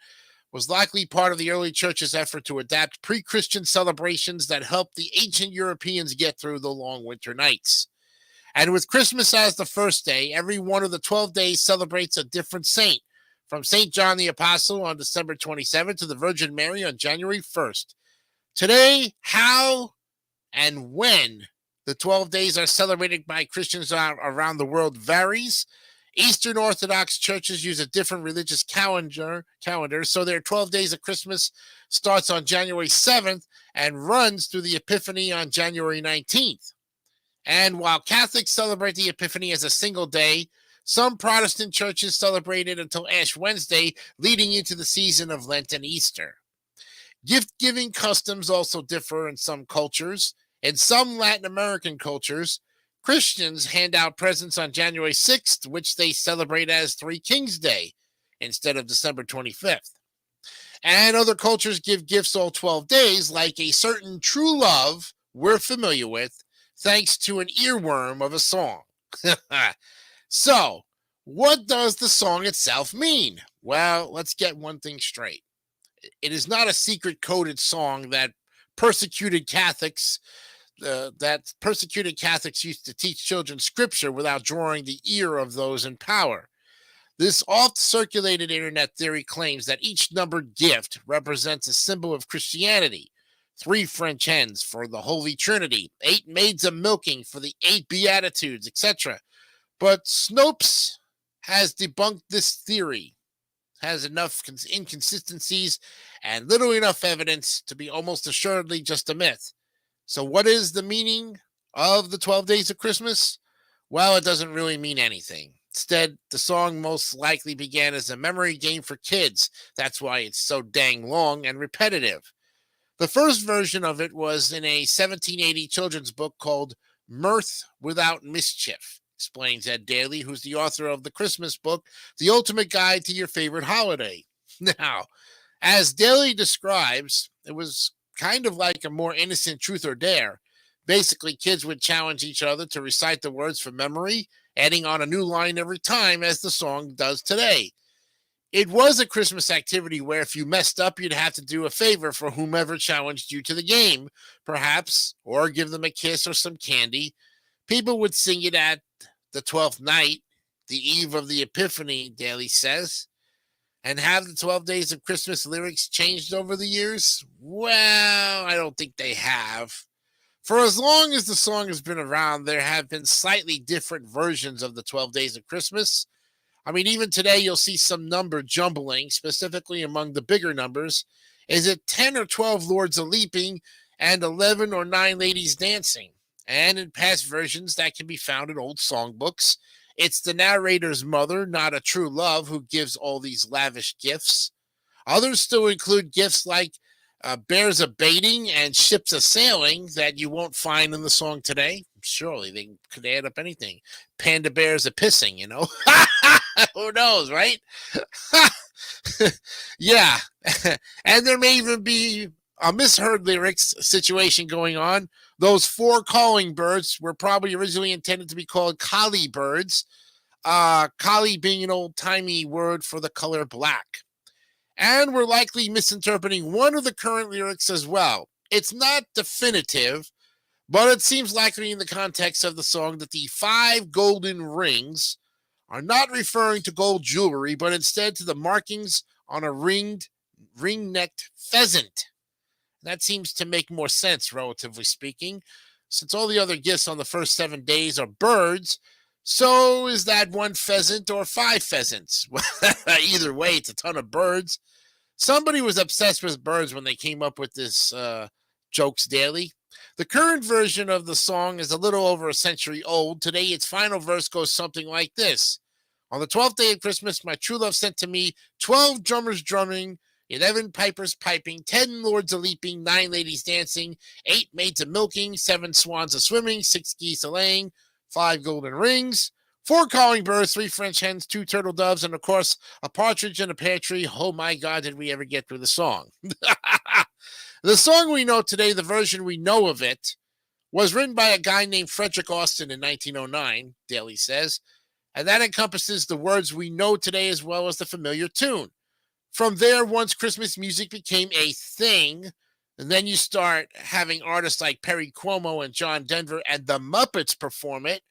[SPEAKER 1] was likely part of the early church's effort to adapt pre-Christian celebrations that helped the ancient Europeans get through the long winter nights. And with Christmas as the first day, every one of the 12 days celebrates a different saint, from St. John the Apostle on December 27th to the Virgin Mary on January 1st. Today, how and when the 12 days are celebrated by Christians around the world varies. Eastern Orthodox churches use a different religious calendar, so their 12 days of Christmas starts on January 7th and runs through the Epiphany on January 19th. And while Catholics celebrate the Epiphany as a single day, some Protestant churches celebrate it until Ash Wednesday, leading into the season of Lent and Easter. Gift-giving customs also differ in some cultures. In some Latin American cultures, Christians hand out presents on January 6th, which they celebrate as Three Kings Day instead of December 25th. And other cultures give gifts all 12 days, like a certain True Love we're familiar with, thanks to an earworm of a song. So, what does the song itself mean? Well, let's get one thing straight. It is not a secret coded song that persecuted Catholics used to teach children scripture without drawing the ear of those in power. This oft-circulated internet theory claims that each numbered gift represents a symbol of Christianity: 3 French hens for the Holy Trinity, 8 maids of milking for the 8 Beatitudes, etc. But Snopes has debunked this theory, has enough inconsistencies and little enough evidence to be almost assuredly just a myth. So what is the meaning of the 12 days of Christmas? Well, it doesn't really mean anything. Instead, the song most likely began as a memory game for kids. That's why it's so dang long and repetitive. The first version of it was in a 1780 children's book called Mirth Without Mischief, explains Ed Daly, who's the author of the Christmas book, The Ultimate Guide to Your Favorite Holiday. Now, as Daly describes, it was kind of like a more innocent truth or dare. Basically, kids would challenge each other to recite the words from memory, adding on a new line every time, as the song does today. It was a Christmas activity where if you messed up, you'd have to do a favor for whomever challenged you to the game, perhaps, or give them a kiss or some candy. People would sing it at the 12th night, the eve of the Epiphany, Daly says. And have the 12 Days of Christmas lyrics changed over the years? Well, I don't think they have. For as long as the song has been around, there have been slightly different versions of the 12 Days of Christmas. I mean, even today, you'll see some number jumbling, specifically among the bigger numbers. Is it 10 or 12 lords a-leaping and 11 or 9 ladies dancing? And in past versions that can be found in old songbooks, it's the narrator's mother, not a true love, who gives all these lavish gifts. Others still include gifts like bears a-baiting and ships a-sailing that you won't find in the song today. Surely they could add up anything. Panda bears a-pissing, you know? Who knows, right? Yeah. And there may even be a misheard lyrics situation going on. Those 4 calling birds were probably originally intended to be called collie birds. Collie being an old-timey word for the color black. And we're likely misinterpreting one of the current lyrics as well. It's not definitive, but it seems likely in the context of the song that the 5 golden rings are not referring to gold jewelry, but instead to the markings on a ring-necked pheasant. That seems to make more sense, relatively speaking, since all the other gifts on the first 7 days are birds. So is that one pheasant or 5 pheasants? Either way, it's a ton of birds. Somebody was obsessed with birds when they came up with this Jokes Daily. The current version of the song is a little over a century old. Today, its final verse goes something like this. On the 12th day of Christmas, my true love sent to me 12 drummers drumming, 11 pipers piping, 10 lords a leaping, 9 ladies dancing, 8 maids a milking, 7 swans a swimming, 6 geese a laying, 5 golden rings, 4 calling birds, 3 French hens, 2 turtle doves, and of course, a partridge in a pear tree. Oh my God, did we ever get through the song? The song we know today, the version we know of it, was written by a guy named Frederick Austin in 1909, Daly says, and that encompasses the words we know today as well as the familiar tune. From there, once Christmas music became a thing, and then you start having artists like Perry Como and John Denver and the Muppets perform it,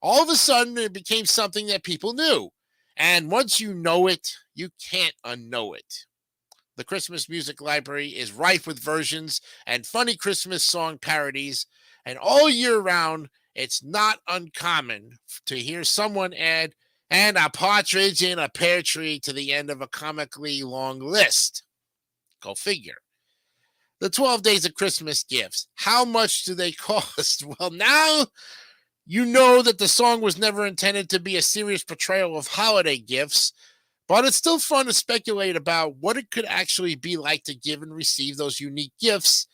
[SPEAKER 1] all of a sudden it became something that people knew. And once you know it, you can't unknow it. The Christmas music library is rife with versions and funny Christmas song parodies, and all year round, it's not uncommon to hear someone add, and a partridge in a pear tree to the end of a comically long list. Go figure. The 12 days of Christmas gifts. How much do they cost? Well, now you know that the song was never intended to be a serious portrayal of holiday gifts, but it's still fun to speculate about what it could actually be like to give and receive those unique gifts.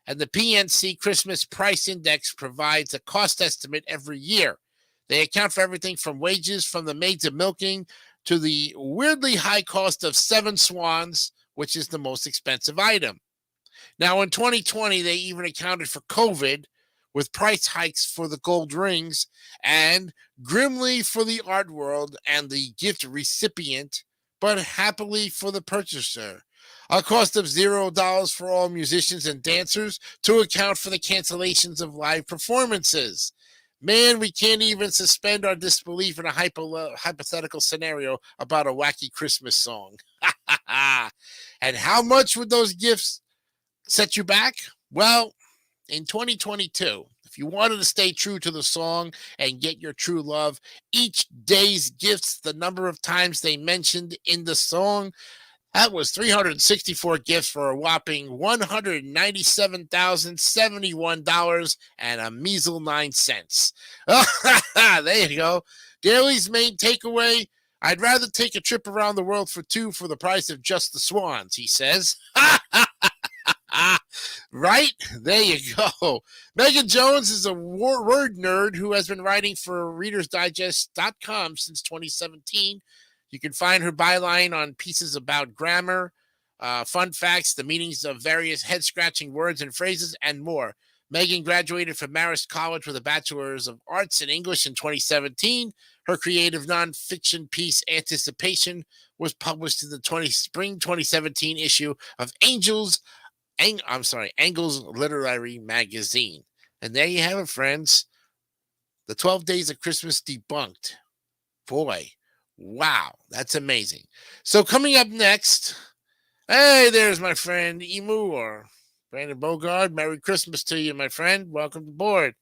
[SPEAKER 1] And the PNC Christmas Price Index provides a cost estimate every year. They account for everything from wages from the maids of milking to the weirdly high cost of 7 swans, which is the most expensive item. Now, in 2020, they even accounted for COVID with price hikes for the gold rings and grimly for the art world and the gift recipient, but happily for the purchaser. A cost of $0 for all musicians and dancers to account for the cancellations of live performances. Man, we can't even suspend our disbelief in a hypothetical scenario about a wacky Christmas song. And how much would those gifts set you back? Well, in 2022, if you wanted to stay true to the song and get your true love, each day's gifts, the number of times they mentioned in the song, that was 364 gifts for a whopping $197,071 and a measly 9 cents. There you go. Daly's main takeaway: I'd rather take a trip around the world for 2 for the price of just the swans, he says. Right? There you go. Megan Jones is a word nerd who has been writing for ReadersDigest.com since 2017. You can find her byline on pieces about grammar, fun facts, the meanings of various head-scratching words and phrases, and more. Megan graduated from Marist College with a Bachelor's of Arts in English in 2017. Her creative nonfiction piece, Anticipation, was published in the spring 2017 issue of Angles Literary Magazine. And there you have it, friends. The 12 Days of Christmas debunked. Boy, wow, that's amazing. So coming up next, hey, there's my friend Emu or Brandon Bogard. Merry Christmas to you, my friend. Welcome aboard.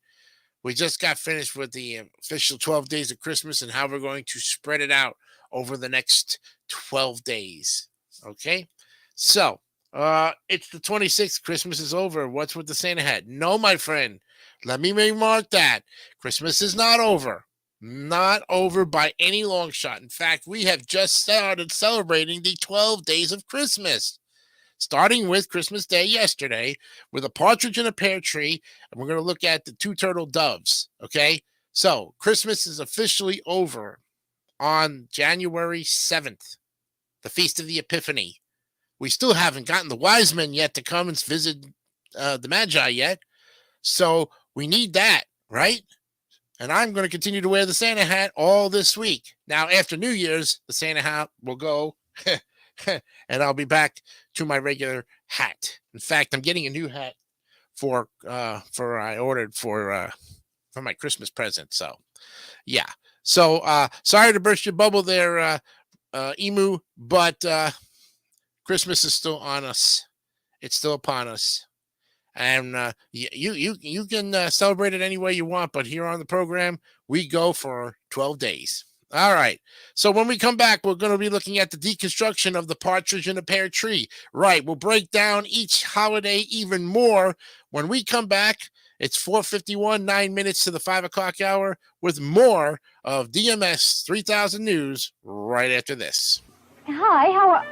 [SPEAKER 1] We just got finished with the official 12 Days of Christmas and how we're going to spread it out over the next 12 days. Okay? So, it's the 26th. Christmas is over. What's with the Santa hat? No, my friend. Let me remark that. Christmas is not over. Not over by any long shot. In fact, we have just started celebrating the 12 days of Christmas. Starting with Christmas Day yesterday with a partridge in a pear tree. And we're going to look at the 2 turtle doves. Okay? So, Christmas is officially over on January 7th, the Feast of the Epiphany. We still haven't gotten the wise men yet to come and visit the Magi yet. So we need that, right? And I'm going to continue to wear the Santa hat all this week. Now, after New Year's, the Santa hat will go, and I'll be back to my regular hat. In fact, I'm getting a new hat I ordered for my Christmas present. So, yeah. So, sorry to burst your bubble there, Emu, but Christmas is still on us. It's still upon us. And you can celebrate it any way you want, but here on the program, we go for 12 days. All right. So when we come back, we're going to be looking at the deconstruction of the partridge in a pear tree. Right. We'll break down each holiday even more. When we come back, it's 4:51, 9 minutes to the 5 o'clock hour, with more of DMS 3000 News right after this.
[SPEAKER 15] Hi, how are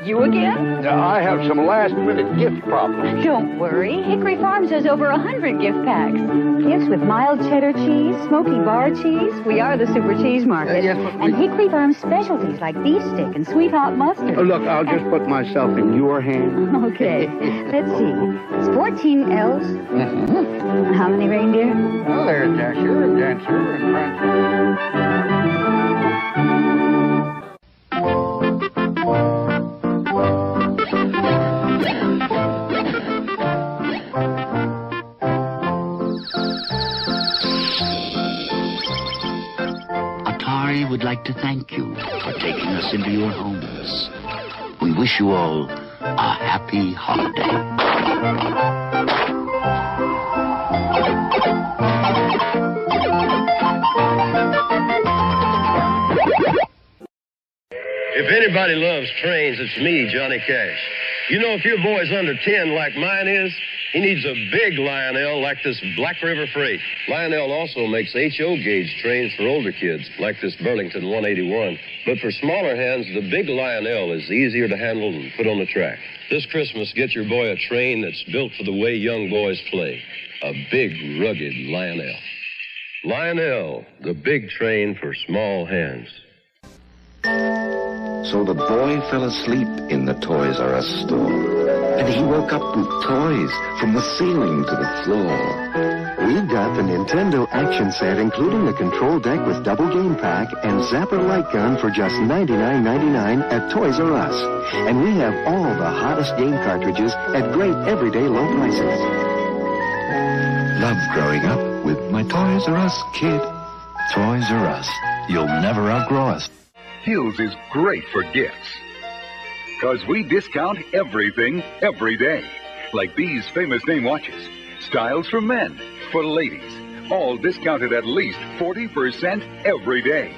[SPEAKER 15] you again?
[SPEAKER 4] I have some last-minute gift problems.
[SPEAKER 15] Don't worry. Hickory Farms has over 100 gift packs. Gifts with mild cheddar cheese, smoky bar cheese. We are the super cheese market.
[SPEAKER 4] Yes,
[SPEAKER 15] and Hickory Farms specialties like beef stick and sweet hot mustard.
[SPEAKER 4] Look, I'll just put myself in your hands.
[SPEAKER 15] Okay. Let's see. It's 14 elves.
[SPEAKER 4] Mm-hmm.
[SPEAKER 15] How many reindeer?
[SPEAKER 4] Well, there's Dasher and Dancer and Prancer.
[SPEAKER 16] Atari would like to thank you for taking us into your homes. We wish you all a happy holiday.
[SPEAKER 17] If anybody loves trains, it's me, Johnny Cash. You know, if your boy's under 10 like mine is, he needs a big Lionel like this Black River Freight. Lionel also makes HO gauge trains for older kids, like this Burlington 181. But for smaller hands, the big Lionel is easier to handle and put on the track. This Christmas, get your boy a train that's built for the way young boys play. A big, rugged Lionel. Lionel, the big train for small hands.
[SPEAKER 18] So the boy fell asleep in the Toys R Us store. And he woke up with toys from the ceiling to the floor. We've got the Nintendo action set, including the control deck with double game pack and Zapper light gun for just $99.99 at Toys R Us. And we have all the hottest game cartridges at great everyday low prices.
[SPEAKER 19] Love growing up with my Toys R Us kid. Toys R Us. You'll never outgrow us.
[SPEAKER 20] Hills is great for gifts. Because we discount everything every day. Like these famous name watches. Styles for men, for ladies. All discounted at least 40% every day.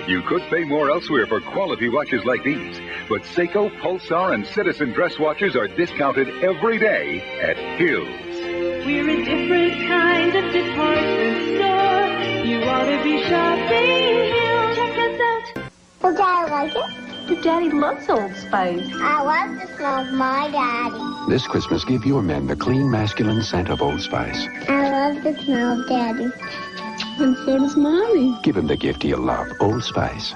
[SPEAKER 20] You could pay more elsewhere for quality watches like these. But Seiko, Pulsar, and Citizen dress watches are discounted every day at Hills.
[SPEAKER 2] We're a different kind of department store. You ought to be shopping Hills. Check us out.
[SPEAKER 8] Will Daddy like it?
[SPEAKER 15] Your daddy loves Old Spice.
[SPEAKER 8] I love the smell of my daddy.
[SPEAKER 11] This Christmas, give your men the clean, masculine scent of Old Spice.
[SPEAKER 8] I love the smell of Daddy. And so does Mommy.
[SPEAKER 11] Give him the gift he'll love, Old Spice.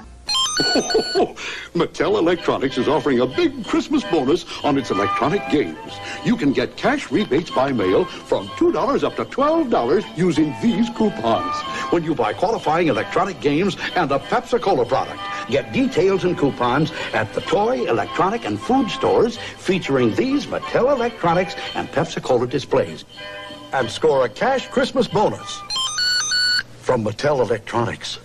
[SPEAKER 21] Mattel Electronics is offering a big Christmas bonus on its electronic games. You can get cash rebates by mail from $2 up to $12 using these coupons when you buy qualifying electronic games and a Pepsi-Cola product. Get details and coupons at the toy, electronic, and food stores featuring these Mattel Electronics and Pepsi-Cola displays. And score a cash Christmas bonus from Mattel Electronics.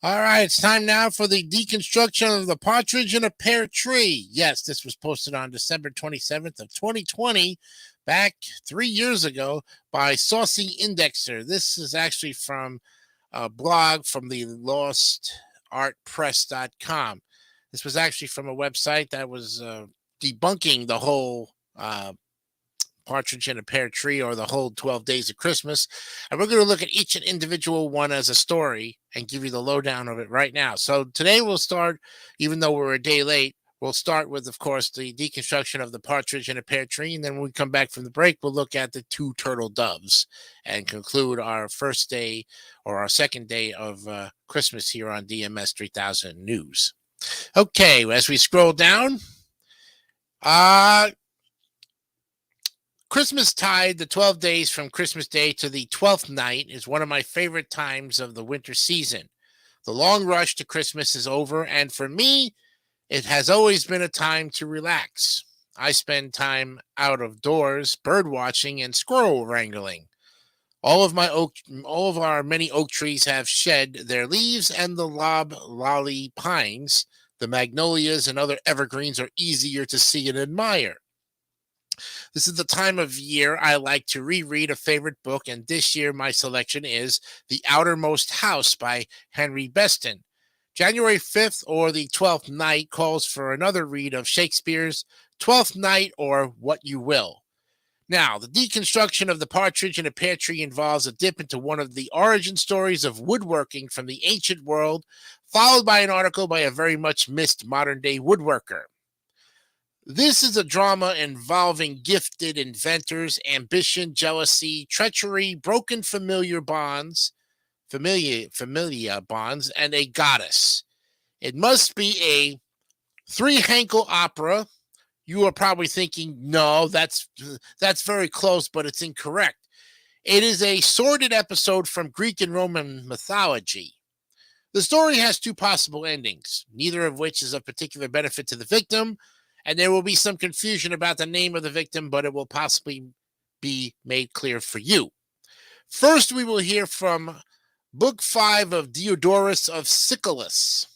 [SPEAKER 1] All right, it's time now for the deconstruction of the partridge in a pear tree. Yes, this was posted on December 27th of 2020, back 3 years ago, by Saucy Indexer. This is actually from a blog from the lostartpress.com. This was actually from a website that was debunking the whole partridge in a pear tree, or the whole 12 days of Christmas. And we're going to look at each and individual one as a story and give you the lowdown of it right now. So today we'll start, even though we're a day late, we'll start with, of course, the deconstruction of the partridge in a pear tree. And then when we come back from the break, we'll look at the two turtle doves and conclude our first day or our second day of Christmas here on DMS 3000 News. Okay, as we scroll down, Christmas tide, the 12 days from Christmas Day to the 12th night, is one of my favorite times of the winter season. The long rush to Christmas is over, and for me, It has always been a time to relax. I spend time out of doors, bird watching and squirrel wrangling. All of our many oak trees have shed their leaves, and the loblolly pines, the magnolias, and other evergreens are easier to see and admire. This is the time of year I like to reread a favorite book, and this year my selection is The Outermost House by Henry Beston. January 5th or the 12th night calls for another read of Shakespeare's Twelfth Night or What You Will. Now, the deconstruction of the partridge in a pear tree involves a dip into one of the origin stories of woodworking from the ancient world, followed by an article by a very much missed modern day woodworker. This is a drama involving gifted inventors, ambition, jealousy, treachery, broken familiar bonds, familia bonds, and a goddess. It must be a three-Henkel opera. You are probably thinking, no, that's very close, but it's incorrect. It is a sordid episode from Greek and Roman mythology. The story has two possible endings, neither of which is of particular benefit to the victim, and there will be some confusion about the name of the victim, but it will possibly be made clear for you. First, we will hear from Book 5 of Diodorus of Sicylus,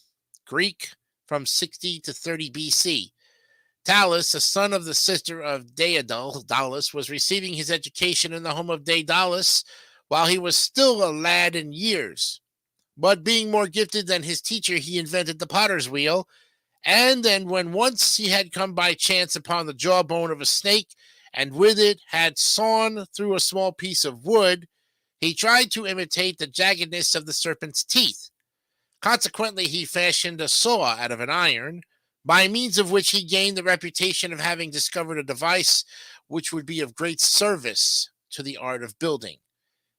[SPEAKER 1] Greek, from 60 to 30 BC. Talus, a son of the sister of Daedalus, was receiving his education in the home of Daedalus while he was still a lad in years. But being more gifted than his teacher, he invented the potter's wheel, and then when once he had come by chance upon the jawbone of a snake, and with it had sawn through a small piece of wood, he tried to imitate the jaggedness of the serpent's teeth. Consequently, he fashioned a saw out of an iron, by means of which he gained the reputation of having discovered a device which would be of great service to the art of building.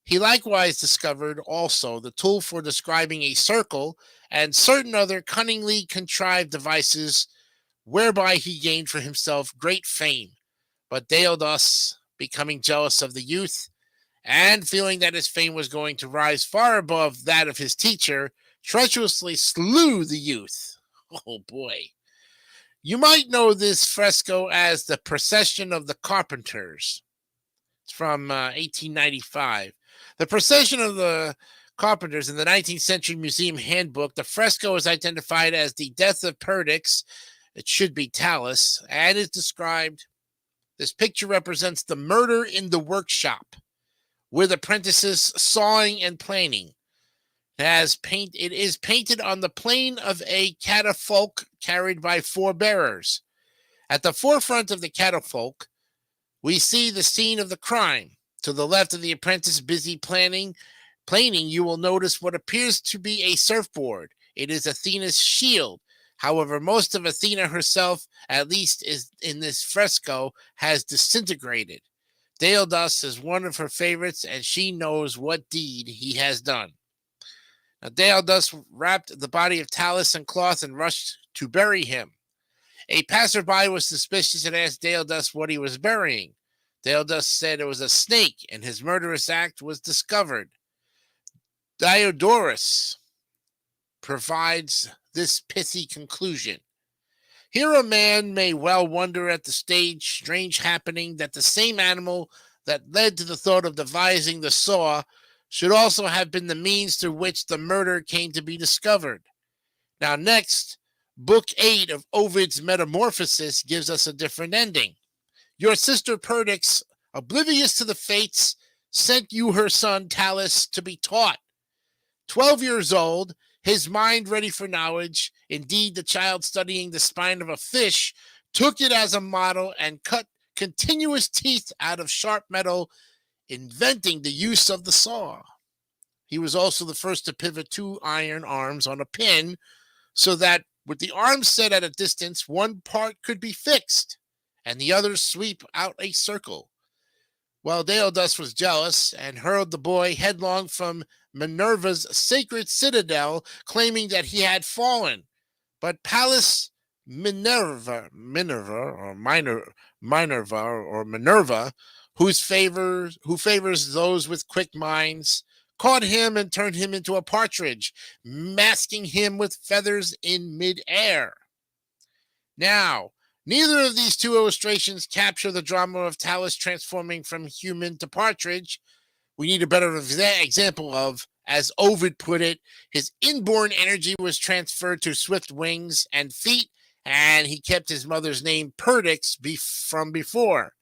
[SPEAKER 1] He likewise discovered also the tool for describing a circle and certain other cunningly contrived devices whereby he gained for himself great fame. But Daedalus, becoming jealous of the youth, and feeling that his fame was going to rise far above that of his teacher, treacherously slew the youth. Oh boy. You might know this fresco as the Procession of the Carpenters. It's from 1895. The Procession of the Carpenters in the 19th Century Museum Handbook, the fresco is identified as the death of Perdix, it should be Talus, and is described. This picture represents the murder in the workshop, with apprentices sawing and planing. It is painted on the plane of a catafalque carried by four bearers. At the forefront of the catafalque, we see the scene of the crime. To the left of the apprentice busy planing, you will notice what appears to be a surfboard. It is Athena's shield. However, most of Athena herself, at least is in this fresco, has disintegrated. Daedalus is one of her favorites, and she knows what deed he has done. Now, Daedalus wrapped the body of Talus in cloth and rushed to bury him. A passerby was suspicious and asked Daedalus what he was burying. Daedalus said it was a snake, and his murderous act was discovered. Diodorus provides this pithy conclusion. Here a man may well wonder at the strange happening that the same animal that led to the thought of devising the saw should also have been the means through which the murder came to be discovered. Now next, Book 8 of Ovid's Metamorphosis gives us a different ending. Your sister Perdix, oblivious to the fates, sent you her son Talus to be taught. 12 years old, his mind ready for knowledge, indeed the child studying the spine of a fish, took it as a model and cut continuous teeth out of sharp metal, inventing the use of the saw. He was also the first to pivot two iron arms on a pin so that with the arms set at a distance, one part could be fixed and the other sweep out a circle. Well, Daedalus was jealous and hurled the boy headlong from Minerva's sacred citadel, claiming that he had fallen. But Pallas Minerva, who favors those with quick minds, caught him and turned him into a partridge, masking him with feathers in midair. Now, neither of these two illustrations capture the drama of Talus transforming from human to partridge. We need a better example of, as Ovid put it, his inborn energy was transferred to swift wings and feet, and he kept his mother's name Perdix from before.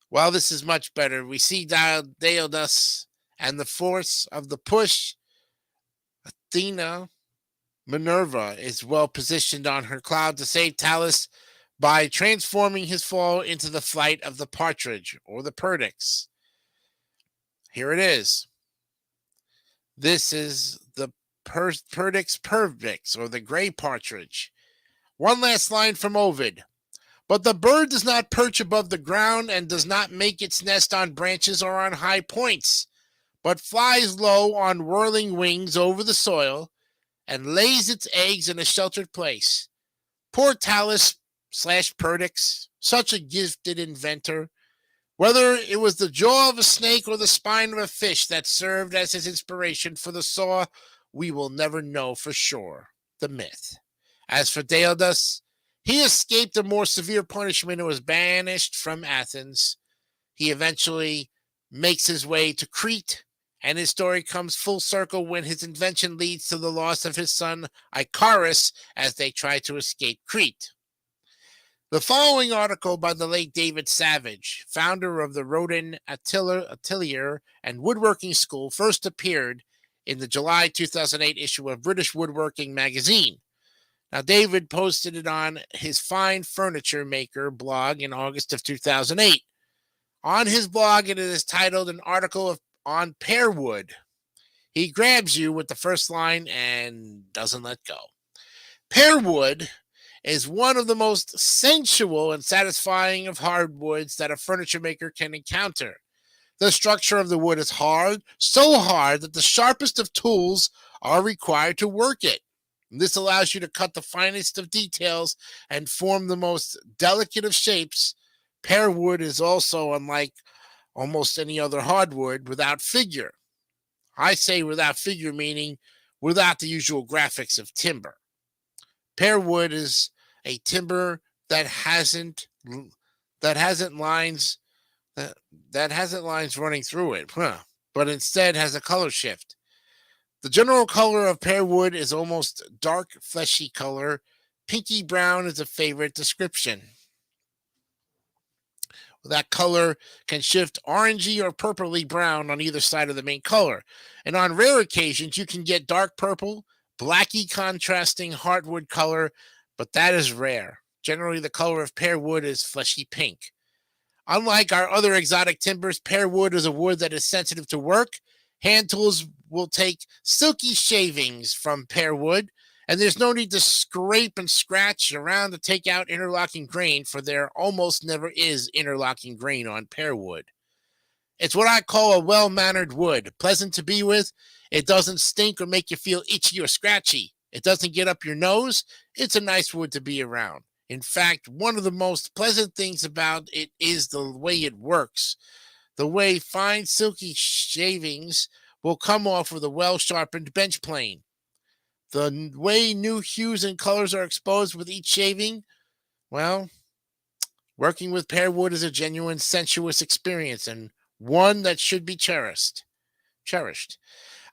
[SPEAKER 1] Well, this is much better. We see Daedalus and the force of the push. Athena, Minerva, is well positioned on her cloud to save Talus by transforming his fall into the flight of the partridge, or the Perdix. Here it is. This is the Perdix perdix, or the gray partridge. One last line from Ovid. But the bird does not perch above the ground and does not make its nest on branches or on high points, but flies low on whirling wings over the soil and lays its eggs in a sheltered place. Poor Talus / Perdix, such a gifted inventor. Whether it was the jaw of a snake or the spine of a fish that served as his inspiration for the saw, we will never know for sure. The myth. As for Daedalus, he escaped a more severe punishment and was banished from Athens. He eventually makes his way to Crete, and his story comes full circle when his invention leads to the loss of his son Icarus as they try to escape Crete. The following article by the late David Savage, founder of the Rodin Atelier and Woodworking School, first appeared in the July 2008 issue of British Woodworking magazine. Now, David posted it on his Fine Furniture Maker blog in August of 2008. On his blog, it is titled an article on pear wood. He grabs you with the first line and doesn't let go. Pear wood is one of the most sensual and satisfying of hardwoods that a furniture maker can encounter. The structure of the wood is hard, so hard that the sharpest of tools are required to work it. This allows you to cut the finest of details and form the most delicate of shapes. Pear wood is also, unlike almost any other hardwood, without figure. I say without figure, meaning without the usual graphics of timber. Pear wood is a timber that hasn't lines running through it, but instead has a color shift. The general color of pear wood is almost dark, fleshy color. Pinky brown is a favorite description. That color can shift orangey or purpley brown on either side of the main color. And on rare occasions, you can get dark purple, blacky contrasting heartwood color, but that is rare. Generally, the color of pear wood is fleshy pink. Unlike our other exotic timbers, pear wood is a wood that is sensitive to work. Hand tools will take silky shavings from pear wood, and there's no need to scrape and scratch around to take out interlocking grain, for there almost never is interlocking grain on pear wood. It's what I call a well-mannered wood, pleasant to be with. It doesn't stink or make you feel itchy or scratchy. It doesn't get up your nose. It's a nice wood to be around. In fact, one of the most pleasant things about it is the way it works. The way fine silky shavings will come off with a well-sharpened bench plane. The way new hues and colors are exposed with each shaving, well, working with pear wood is a genuine sensuous experience and one that should be cherished.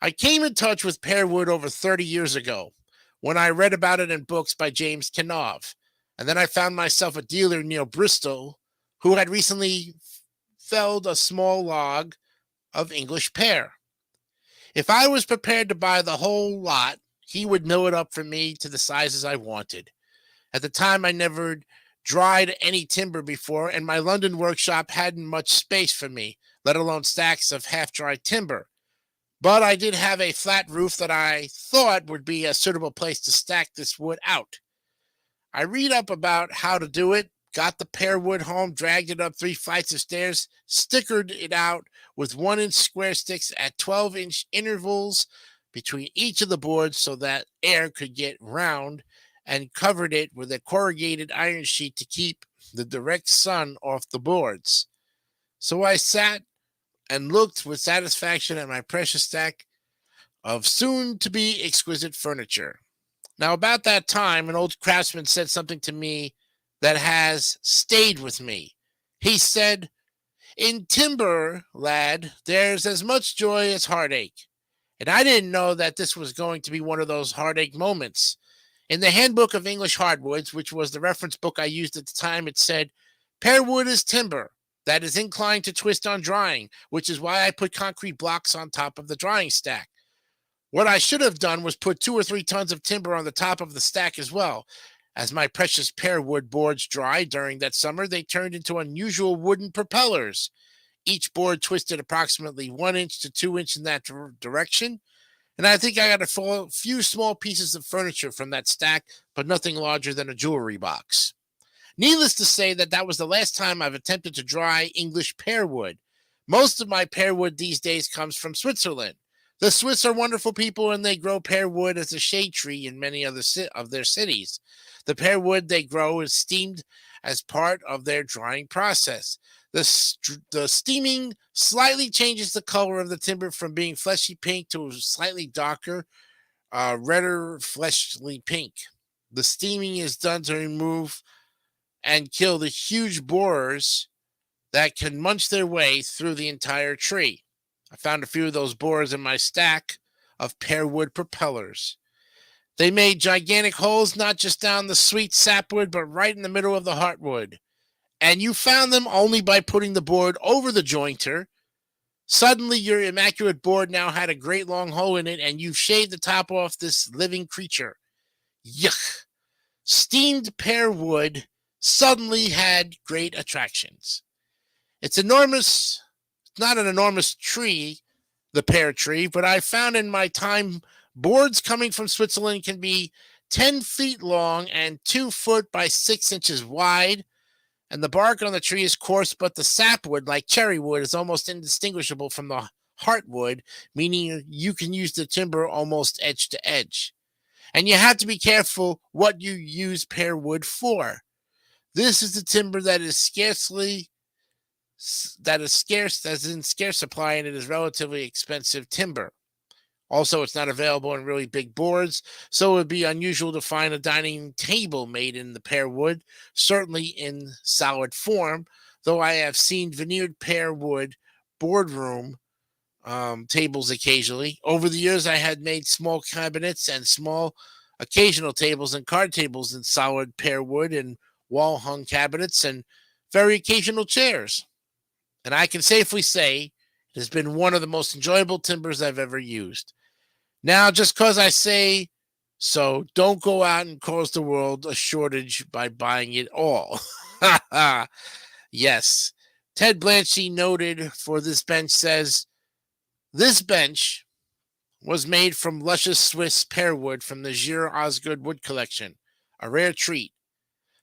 [SPEAKER 1] I came in touch with pear wood over 30 years ago when I read about it in books by James Knopf, and then I found myself a dealer near Bristol who had recently felled a small log of English pear. If I was prepared to buy the whole lot, he would mill it up for me to the sizes I wanted. At the time, I never dried any timber before, and my London workshop hadn't much space for me, let alone stacks of half-dried timber. But I did have a flat roof that I thought would be a suitable place to stack this wood out. I read up about how to do it, got the pear wood home, dragged it up 3 flights of stairs, stickered it out with 1-inch square sticks at 12-inch intervals between each of the boards so that air could get round, and covered it with a corrugated iron sheet to keep the direct sun off the boards. So I sat and looked with satisfaction at my precious stack of soon-to-be exquisite furniture. Now, about that time, an old craftsman said something to me that has stayed with me. He said, "In timber, lad, there's as much joy as heartache." And I didn't know that this was going to be one of those heartache moments. In the Handbook of English Hardwoods, which was the reference book I used at the time, it said, "Pear wood is timber that is inclined to twist on drying, which is why I put concrete blocks on top of the drying stack." What I should have done was put 2 or 3 tons of timber on the top of the stack as well. As my precious pear wood boards dried during that summer, they turned into unusual wooden propellers. Each board twisted approximately 1 inch to 2 inch in that direction. And I think I got a few small pieces of furniture from that stack, but nothing larger than a jewelry box. Needless to say that was the last time I've attempted to dry English pear wood. Most of my pear wood these days comes from Switzerland. The Swiss are wonderful people, and they grow pear wood as a shade tree in many of their cities. The pear wood they grow is steamed as part of their drying process. The steaming slightly changes the color of the timber from being fleshy pink to a slightly darker, redder fleshly pink. The steaming is done to remove and kill the huge borers that can munch their way through the entire tree. I found a few of those borers in my stack of pear wood propellers. They made gigantic holes not just down the sweet sapwood, but right in the middle of the heartwood. And you found them only by putting the board over the jointer. Suddenly, your immaculate board now had a great long hole in it, and you've shaved the top off this living creature. Yuck! Steamed pear wood suddenly had great attractions. It's enormous. It's not an enormous tree, the pear tree, but I found in my time boards coming from Switzerland can be 10 feet long and 2 foot by 6 inches wide. And the bark on the tree is coarse, but the sapwood, like cherry wood, is almost indistinguishable from the heartwood, meaning you can use the timber almost edge to edge. And you have to be careful what you use pear wood for. This is the timber that is scarce, as in scarce supply, and it is relatively expensive timber. Also, it's not available in really big boards, so it would be unusual to find a dining table made in the pear wood, certainly in solid form, though I have seen veneered pear wood boardroom tables occasionally. Over the years, I had made small cabinets and small occasional tables and card tables in solid pear wood and wall-hung cabinets and very occasional chairs. And I can safely say it has been one of the most enjoyable timbers I've ever used. Now, just because I say so, don't go out and cause the world a shortage by buying it all. Yes. Ted Blanchy noted for this bench says, "This bench was made from luscious Swiss pear wood from the Gere Osgood wood collection, a rare treat.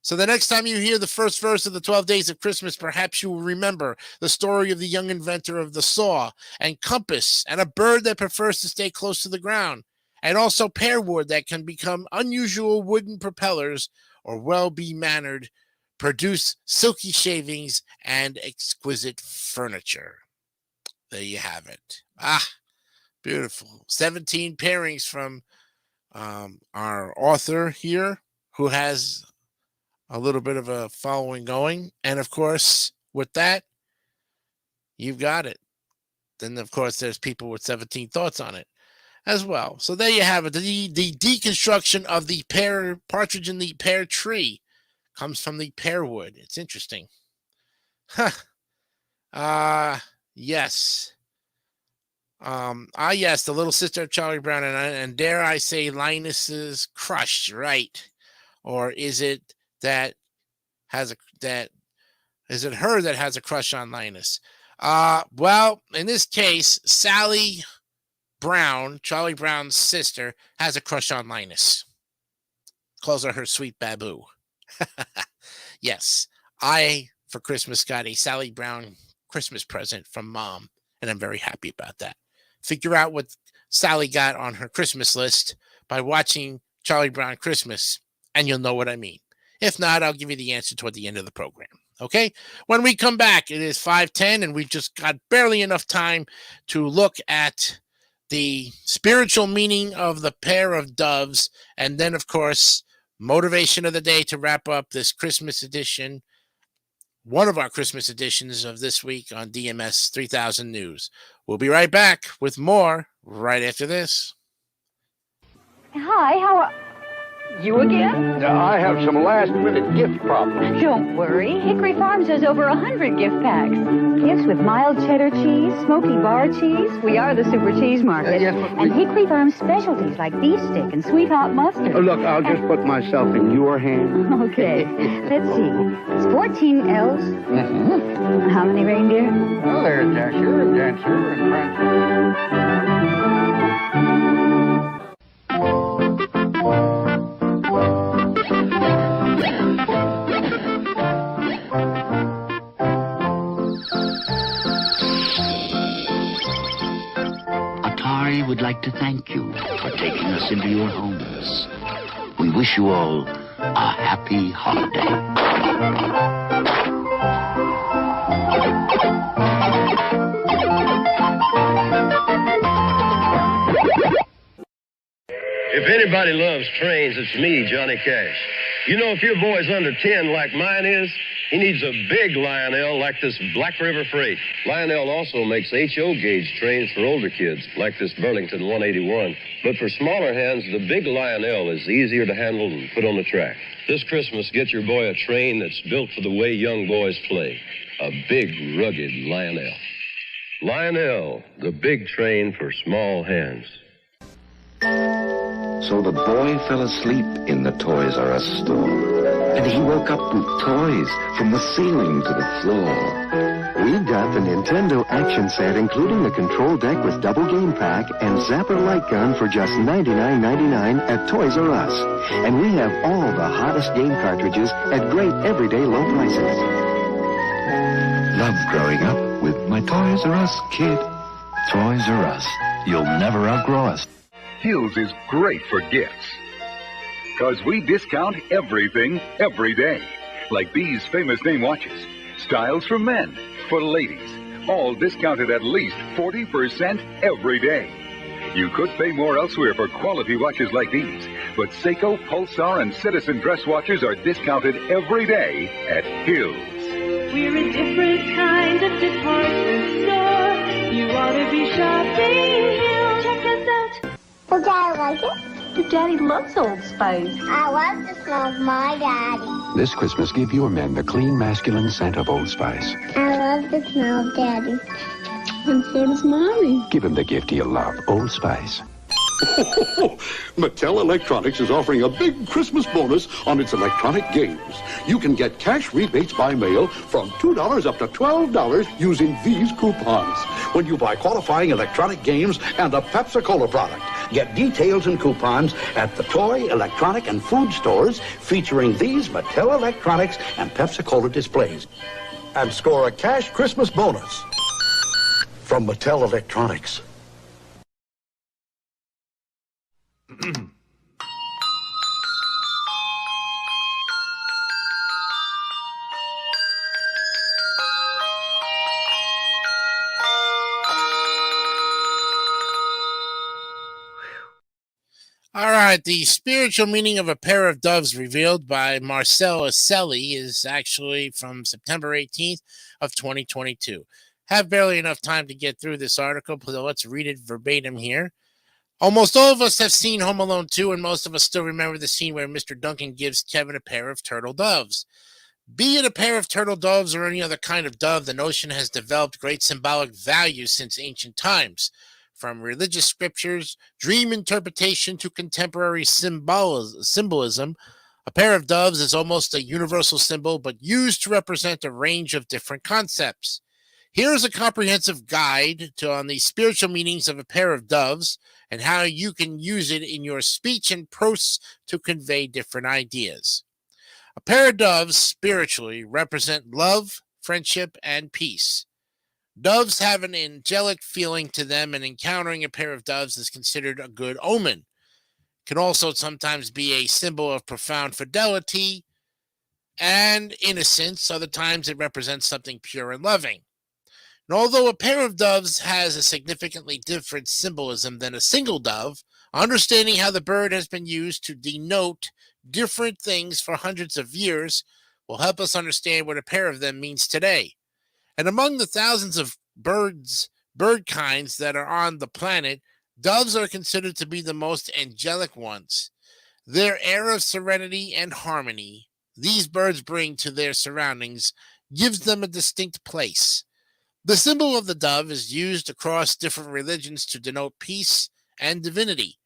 [SPEAKER 1] So the next time you hear the first verse of the 12 Days of Christmas, perhaps you will remember the story of the young inventor of the saw and compass and a bird that prefers to stay close to the ground, and also pear wood that can become unusual wooden propellers or well-be-mannered, produce silky shavings and exquisite furniture." There you have it. Beautiful. 17 pairings from our author here, who has a little bit of a following going. And of course, with that, you've got it. Then, of course, there's people with 17 thoughts on it as well. So there you have it. The deconstruction of the partridge in the pear tree comes from the pear wood. It's interesting. Yes. Yes, the little sister of Charlie Brown, and dare I say Linus's crush, right? Or is it is it her that has a crush on Linus? Well, in this case, Sally Brown, Charlie Brown's sister, has a crush on Linus. Calls her sweet baboo. Yes, I, for Christmas, got a Sally Brown Christmas present from Mom, and I'm very happy about that. Figure out what Sally got on her Christmas list by watching Charlie Brown Christmas, and you'll know what I mean. If not, I'll give you the answer toward the end of the program. Okay? When we come back, it is 5:10, and we've just got barely enough time to look at the spiritual meaning of the pair of doves, and then, of course, motivation of the day to wrap up this Christmas edition, one of our Christmas editions of this week on DMS 3000 News. We'll be right back with more right after this.
[SPEAKER 15] Hi, how are you again?
[SPEAKER 4] I have some last-minute gift problems.
[SPEAKER 15] Don't worry. Hickory Farms has over 100 gift packs. Gifts with mild cheddar cheese, smoky bar cheese. We are the super cheese market.
[SPEAKER 4] Yes,
[SPEAKER 15] and Hickory Farms specialties like beef stick and sweet hot mustard.
[SPEAKER 4] Look, I'll just put myself in your hands.
[SPEAKER 15] Okay. Let's see. It's 14 elves.
[SPEAKER 4] Mm-hmm.
[SPEAKER 15] How many reindeer?
[SPEAKER 4] Well, there's Dasher and Dancer and Prancer.
[SPEAKER 16] Would like to thank you for taking us into your homes. We wish you all a happy holiday.
[SPEAKER 17] If anybody loves trains, it's me, Johnny Cash. You know, if your boy's under 10 like mine is, he needs a big Lionel like this Black River Freight. Lionel also makes HO gauge trains for older kids, like this Burlington 181. But for smaller hands, the big Lionel is easier to handle and put on the track. This Christmas, get your boy a train that's built for the way young boys play. A big, rugged Lionel. Lionel, the big train for small hands.
[SPEAKER 11] So the boy fell asleep in the Toys R Us store. And he woke up with toys from the ceiling to the floor.
[SPEAKER 18] We've got the Nintendo action set, including the control deck with double game pack and Zapper light gun for just $99.99 at Toys R Us. And we have all the hottest game cartridges at great everyday low prices.
[SPEAKER 19] Love growing up with my Toys R Us kid. Toys R Us. You'll never outgrow us.
[SPEAKER 20] Hills is great for gifts. Because we discount everything every day. Like these famous name watches. Styles for men, for ladies. All discounted at least 40% every day. You could pay more elsewhere for quality watches like these. But Seiko, Pulsar, and Citizen dress watches are discounted every day at Hills.
[SPEAKER 2] We're a different kind of department store. You ought to be shopping Hills. Check us out.
[SPEAKER 8] Will Daddy like it?
[SPEAKER 15] Your daddy loves Old Spice.
[SPEAKER 8] I love the smell of my daddy.
[SPEAKER 11] This Christmas, give your men the clean, masculine scent of Old Spice.
[SPEAKER 8] I love the smell of Daddy. And so does Mommy.
[SPEAKER 11] Give him the gift he'll love, Old Spice.
[SPEAKER 21] Mattel Electronics is offering a big Christmas bonus on its electronic games. You can get cash rebates by mail from $2 up to $12 using these coupons when you buy qualifying electronic games and a Pepsi-Cola product. Get details and coupons at the toy, electronic, and food stores featuring these Mattel Electronics and Pepsi-Cola displays. And score a cash Christmas bonus from Mattel Electronics.
[SPEAKER 1] All right, the spiritual meaning of a pair of doves revealed by Marcel Aselli is actually from September 18th of 2022. Have barely enough time to get through this article, so let's read it verbatim here. Almost all of us have seen Home Alone 2, and most of us still remember the scene where Mr. Duncan gives Kevin a pair of turtle doves. Be it a pair of turtle doves or any other kind of dove, the notion has developed great symbolic value since ancient times. From religious scriptures, dream interpretation to contemporary symbolism, a pair of doves is almost a universal symbol, but used to represent a range of different concepts. Here is a comprehensive guide on the spiritual meanings of a pair of doves and how you can use it in your speech and prose to convey different ideas. A pair of doves spiritually represent love, friendship, and peace. Doves have an angelic feeling to them, and encountering a pair of doves is considered a good omen. It can also sometimes be a symbol of profound fidelity and innocence. Other times it represents something pure and loving. And although a pair of doves has a significantly different symbolism than a single dove, understanding how the bird has been used to denote different things for hundreds of years will help us understand what a pair of them means today. And among the thousands of bird kinds that are on the planet, doves are considered to be the most angelic ones. Their air of serenity and harmony these birds bring to their surroundings gives them a distinct place. The symbol of the dove is used across different religions to denote peace and divinity.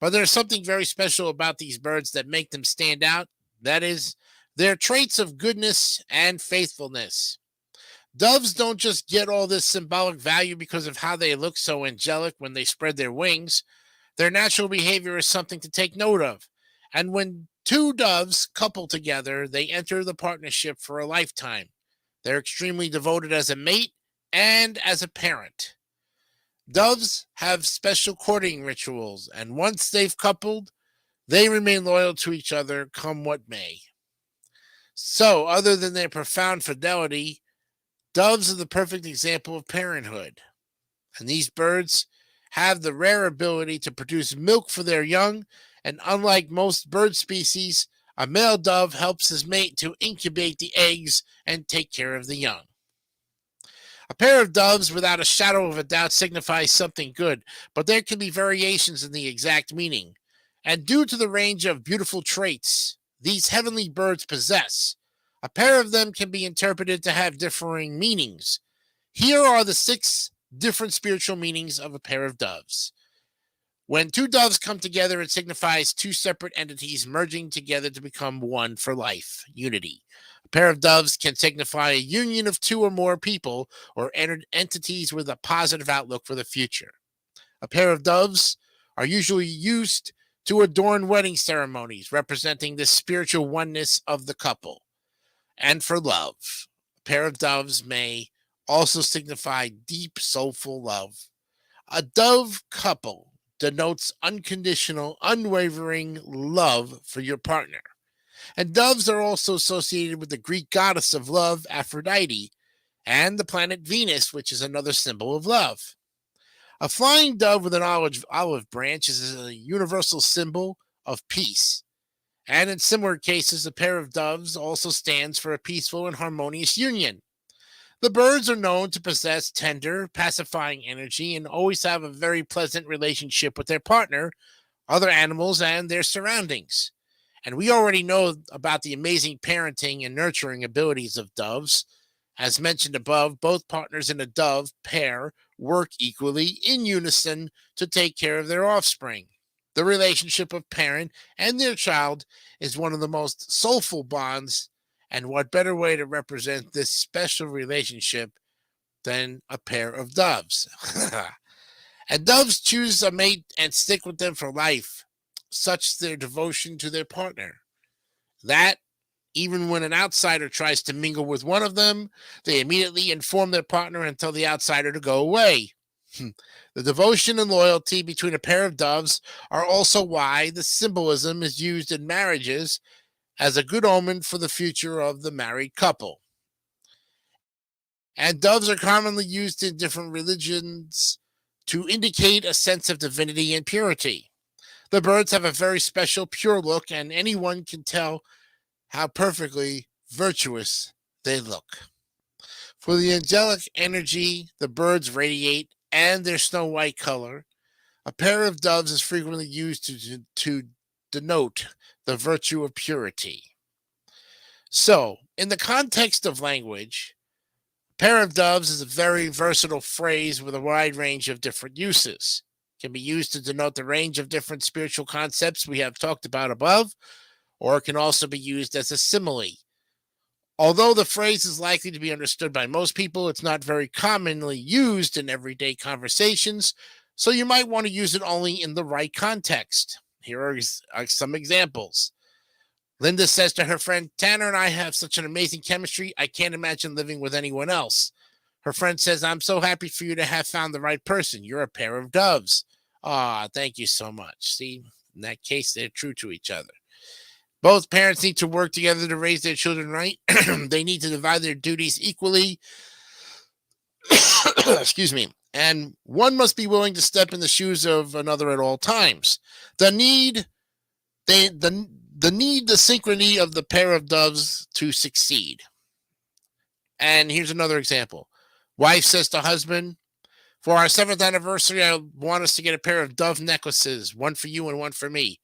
[SPEAKER 1] But there's something very special about these birds that make them stand out. That is, their traits of goodness and faithfulness. Doves don't just get all this symbolic value because of how they look so angelic when they spread their wings. Their natural behavior is something to take note of. And when two doves couple together, they enter the partnership for a lifetime. They're extremely devoted as a mate and as a parent. Doves have special courting rituals, and once they've coupled, they remain loyal to each other come what may. So, other than their profound fidelity, doves are the perfect example of parenthood. And these birds have the rare ability to produce milk for their young, and unlike most bird species, a male dove helps his mate to incubate the eggs and take care of the young. A pair of doves, without a shadow of a doubt, signifies something good, but there can be variations in the exact meaning. And due to the range of beautiful traits these heavenly birds possess, a pair of them can be interpreted to have differing meanings. Here are the 6 different spiritual meanings of a pair of doves. When two doves come together, it signifies two separate entities merging together to become one for life, unity. A pair of doves can signify a union of 2 or more people or entities with a positive outlook for the future. A pair of doves are usually used to adorn wedding ceremonies, representing the spiritual oneness of the couple. And for love, a pair of doves may also signify deep, soulful love. A dove couple denotes unconditional, unwavering love for your partner. And doves are also associated with the Greek goddess of love, Aphrodite, and the planet Venus, which is another symbol of love. A flying dove with an olive branch is a universal symbol of peace. And in similar cases, a pair of doves also stands for a peaceful and harmonious union. The birds are known to possess tender, pacifying energy and always have a very pleasant relationship with their partner, other animals, and their surroundings. And we already know about the amazing parenting and nurturing abilities of doves. As mentioned above, both partners in a dove pair work equally in unison to take care of their offspring. The relationship of parent and their child is one of the most soulful bonds, and what better way to represent this special relationship than a pair of doves? And doves choose a mate and stick with them for life, such their devotion to their partner. That even when an outsider tries to mingle with one of them, they immediately inform their partner and tell the outsider to go away. The devotion and loyalty between a pair of doves are also why the symbolism is used in marriages as a good omen for the future of the married couple. And doves are commonly used in different religions to indicate a sense of divinity and purity. The birds have a very special, pure look, and anyone can tell how perfectly virtuous they look. For the angelic energy the birds radiate and their snow white color, a pair of doves is frequently used to denote the virtue of purity. So, in the context of language, a pair of doves is a very versatile phrase with a wide range of different uses. It can be used to denote the range of different spiritual concepts we have talked about above, or it can also be used as a simile. Although the phrase is likely to be understood by most people, it's not very commonly used in everyday conversations, so you might want to use it only in the right context. Here are some examples. Linda says to her friend, Tanner and I have such an amazing chemistry, I can't imagine living with anyone else. Her friend says, I'm so happy for you to have found the right person. You're a pair of doves. Ah, thank you so much. See, in that case, they're true to each other. Both parents need to work together to raise their children right. They need to divide their duties equally. Excuse me. And one must be willing to step in the shoes of another at all times. The synchrony of the pair of doves to succeed. And here's another example. Wife says to husband, for our 7th anniversary, I want us to get a pair of dove necklaces, one for you and one for me.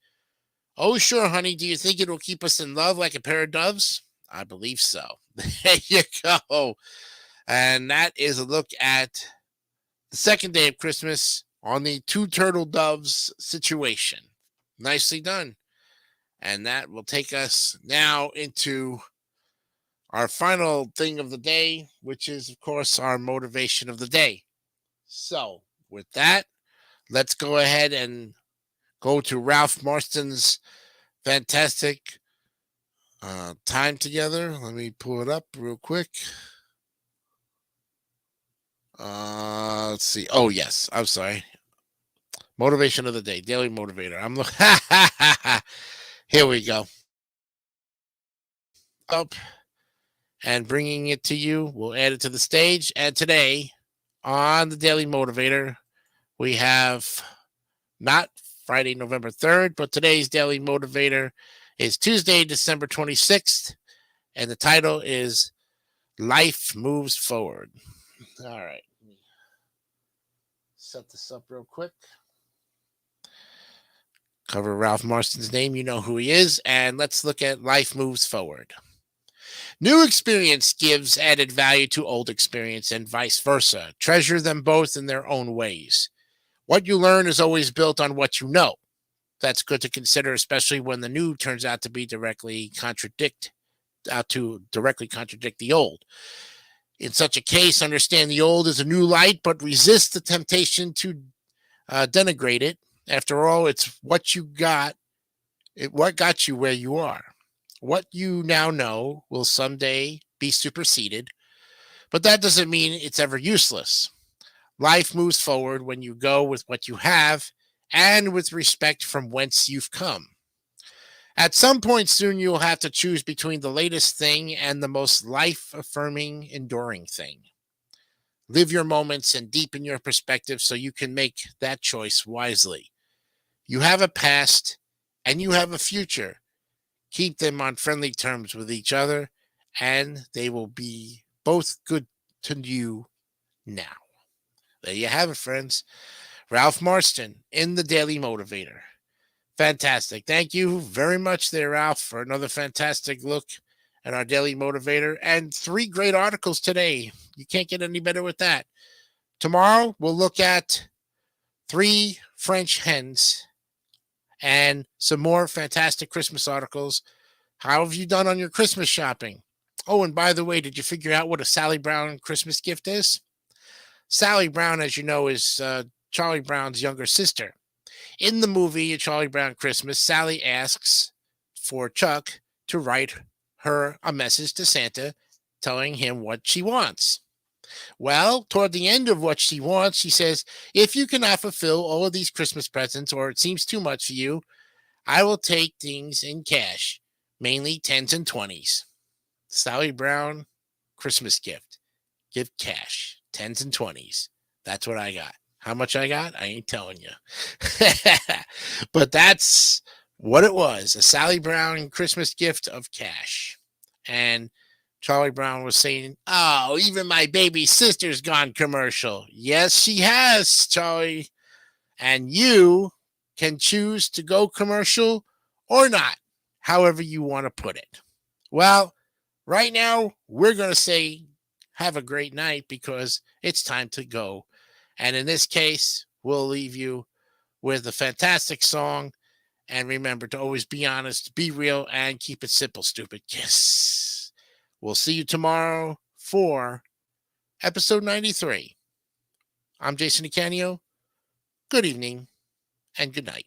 [SPEAKER 1] Oh, sure, honey. Do you think it will keep us in love like a pair of doves? I believe so. There you go. And that is a look at the second day of Christmas on the 2 turtle doves situation. Nicely done. And that will take us now into our final thing of the day, which is, of course, our motivation of the day. So, with that, let's go ahead and go to Ralph Marston's fantastic time together. Let me pull it up real quick. Let's see. Oh, yes. I'm sorry. Motivation of the day. Daily motivator. I'm looking. Here we go. Up and bringing it to you. We'll add it to the stage. And today on the Daily Motivator, we have not Friday, November 3rd, but today's Daily Motivator is Tuesday, December 26th. And the title is Life Moves Forward. All right. Let me set this up real quick. Cover Ralph Marston's name. You know who he is. And let's look at Life Moves Forward. New experience gives added value to old experience and vice versa. Treasure them both in their own ways. What you learn is always built on what you know. That's good to consider, especially when the new turns out to be directly contradict the old. In such a case, understand the old is a new light, but resist the temptation to denigrate it. After all, it's what you got. What got you where you are. What you now know will someday be superseded, but that doesn't mean it's ever useless. Life moves forward when you go with what you have and with respect from whence you've come. At some point soon, you'll have to choose between the latest thing and the most life-affirming, enduring thing. Live your moments and deepen your perspective so you can make that choice wisely. You have a past and you have a future. Keep them on friendly terms with each other, and they will be both good to you now. There you have it, friends. Ralph Marston in the Daily Motivator. Fantastic. Thank you very much there, Ralph, for another fantastic look at our Daily Motivator and 3 great articles today. You can't get any better with that. Tomorrow, we'll look at 3 French hens and some more fantastic Christmas articles. How have you done on your Christmas shopping? Oh, and by the way, did you figure out what a Sally Brown Christmas gift is? Sally Brown, as you know, is Charlie Brown's younger sister. In the movie A Charlie Brown Christmas, Sally asks for Chuck to write her a message to Santa telling him what she wants. Well, toward the end of what she wants, she says, if you cannot fulfill all of these Christmas presents or it seems too much for you, I will take things in cash, mainly 10s and 20s. Sally Brown Christmas gift. Give cash, 10s and 20s. That's what I got. How much I got? I ain't telling you. But that's what it was. A Sally Brown Christmas gift of cash. And Charlie Brown was saying, oh, even my baby sister's gone commercial. Yes, she has, Charlie. And you can choose to go commercial or not, however you want to put it. Well, right now, we're going to say have a great night because it's time to go. And in this case, we'll leave you with a fantastic song. And remember to always be honest, be real, and keep it simple, stupid. Yes. We'll see you tomorrow for episode 93. I'm Jason Icanio. Good evening and good night.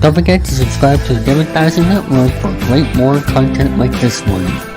[SPEAKER 7] Don't forget to subscribe to the Advertising Network for great more content like this one.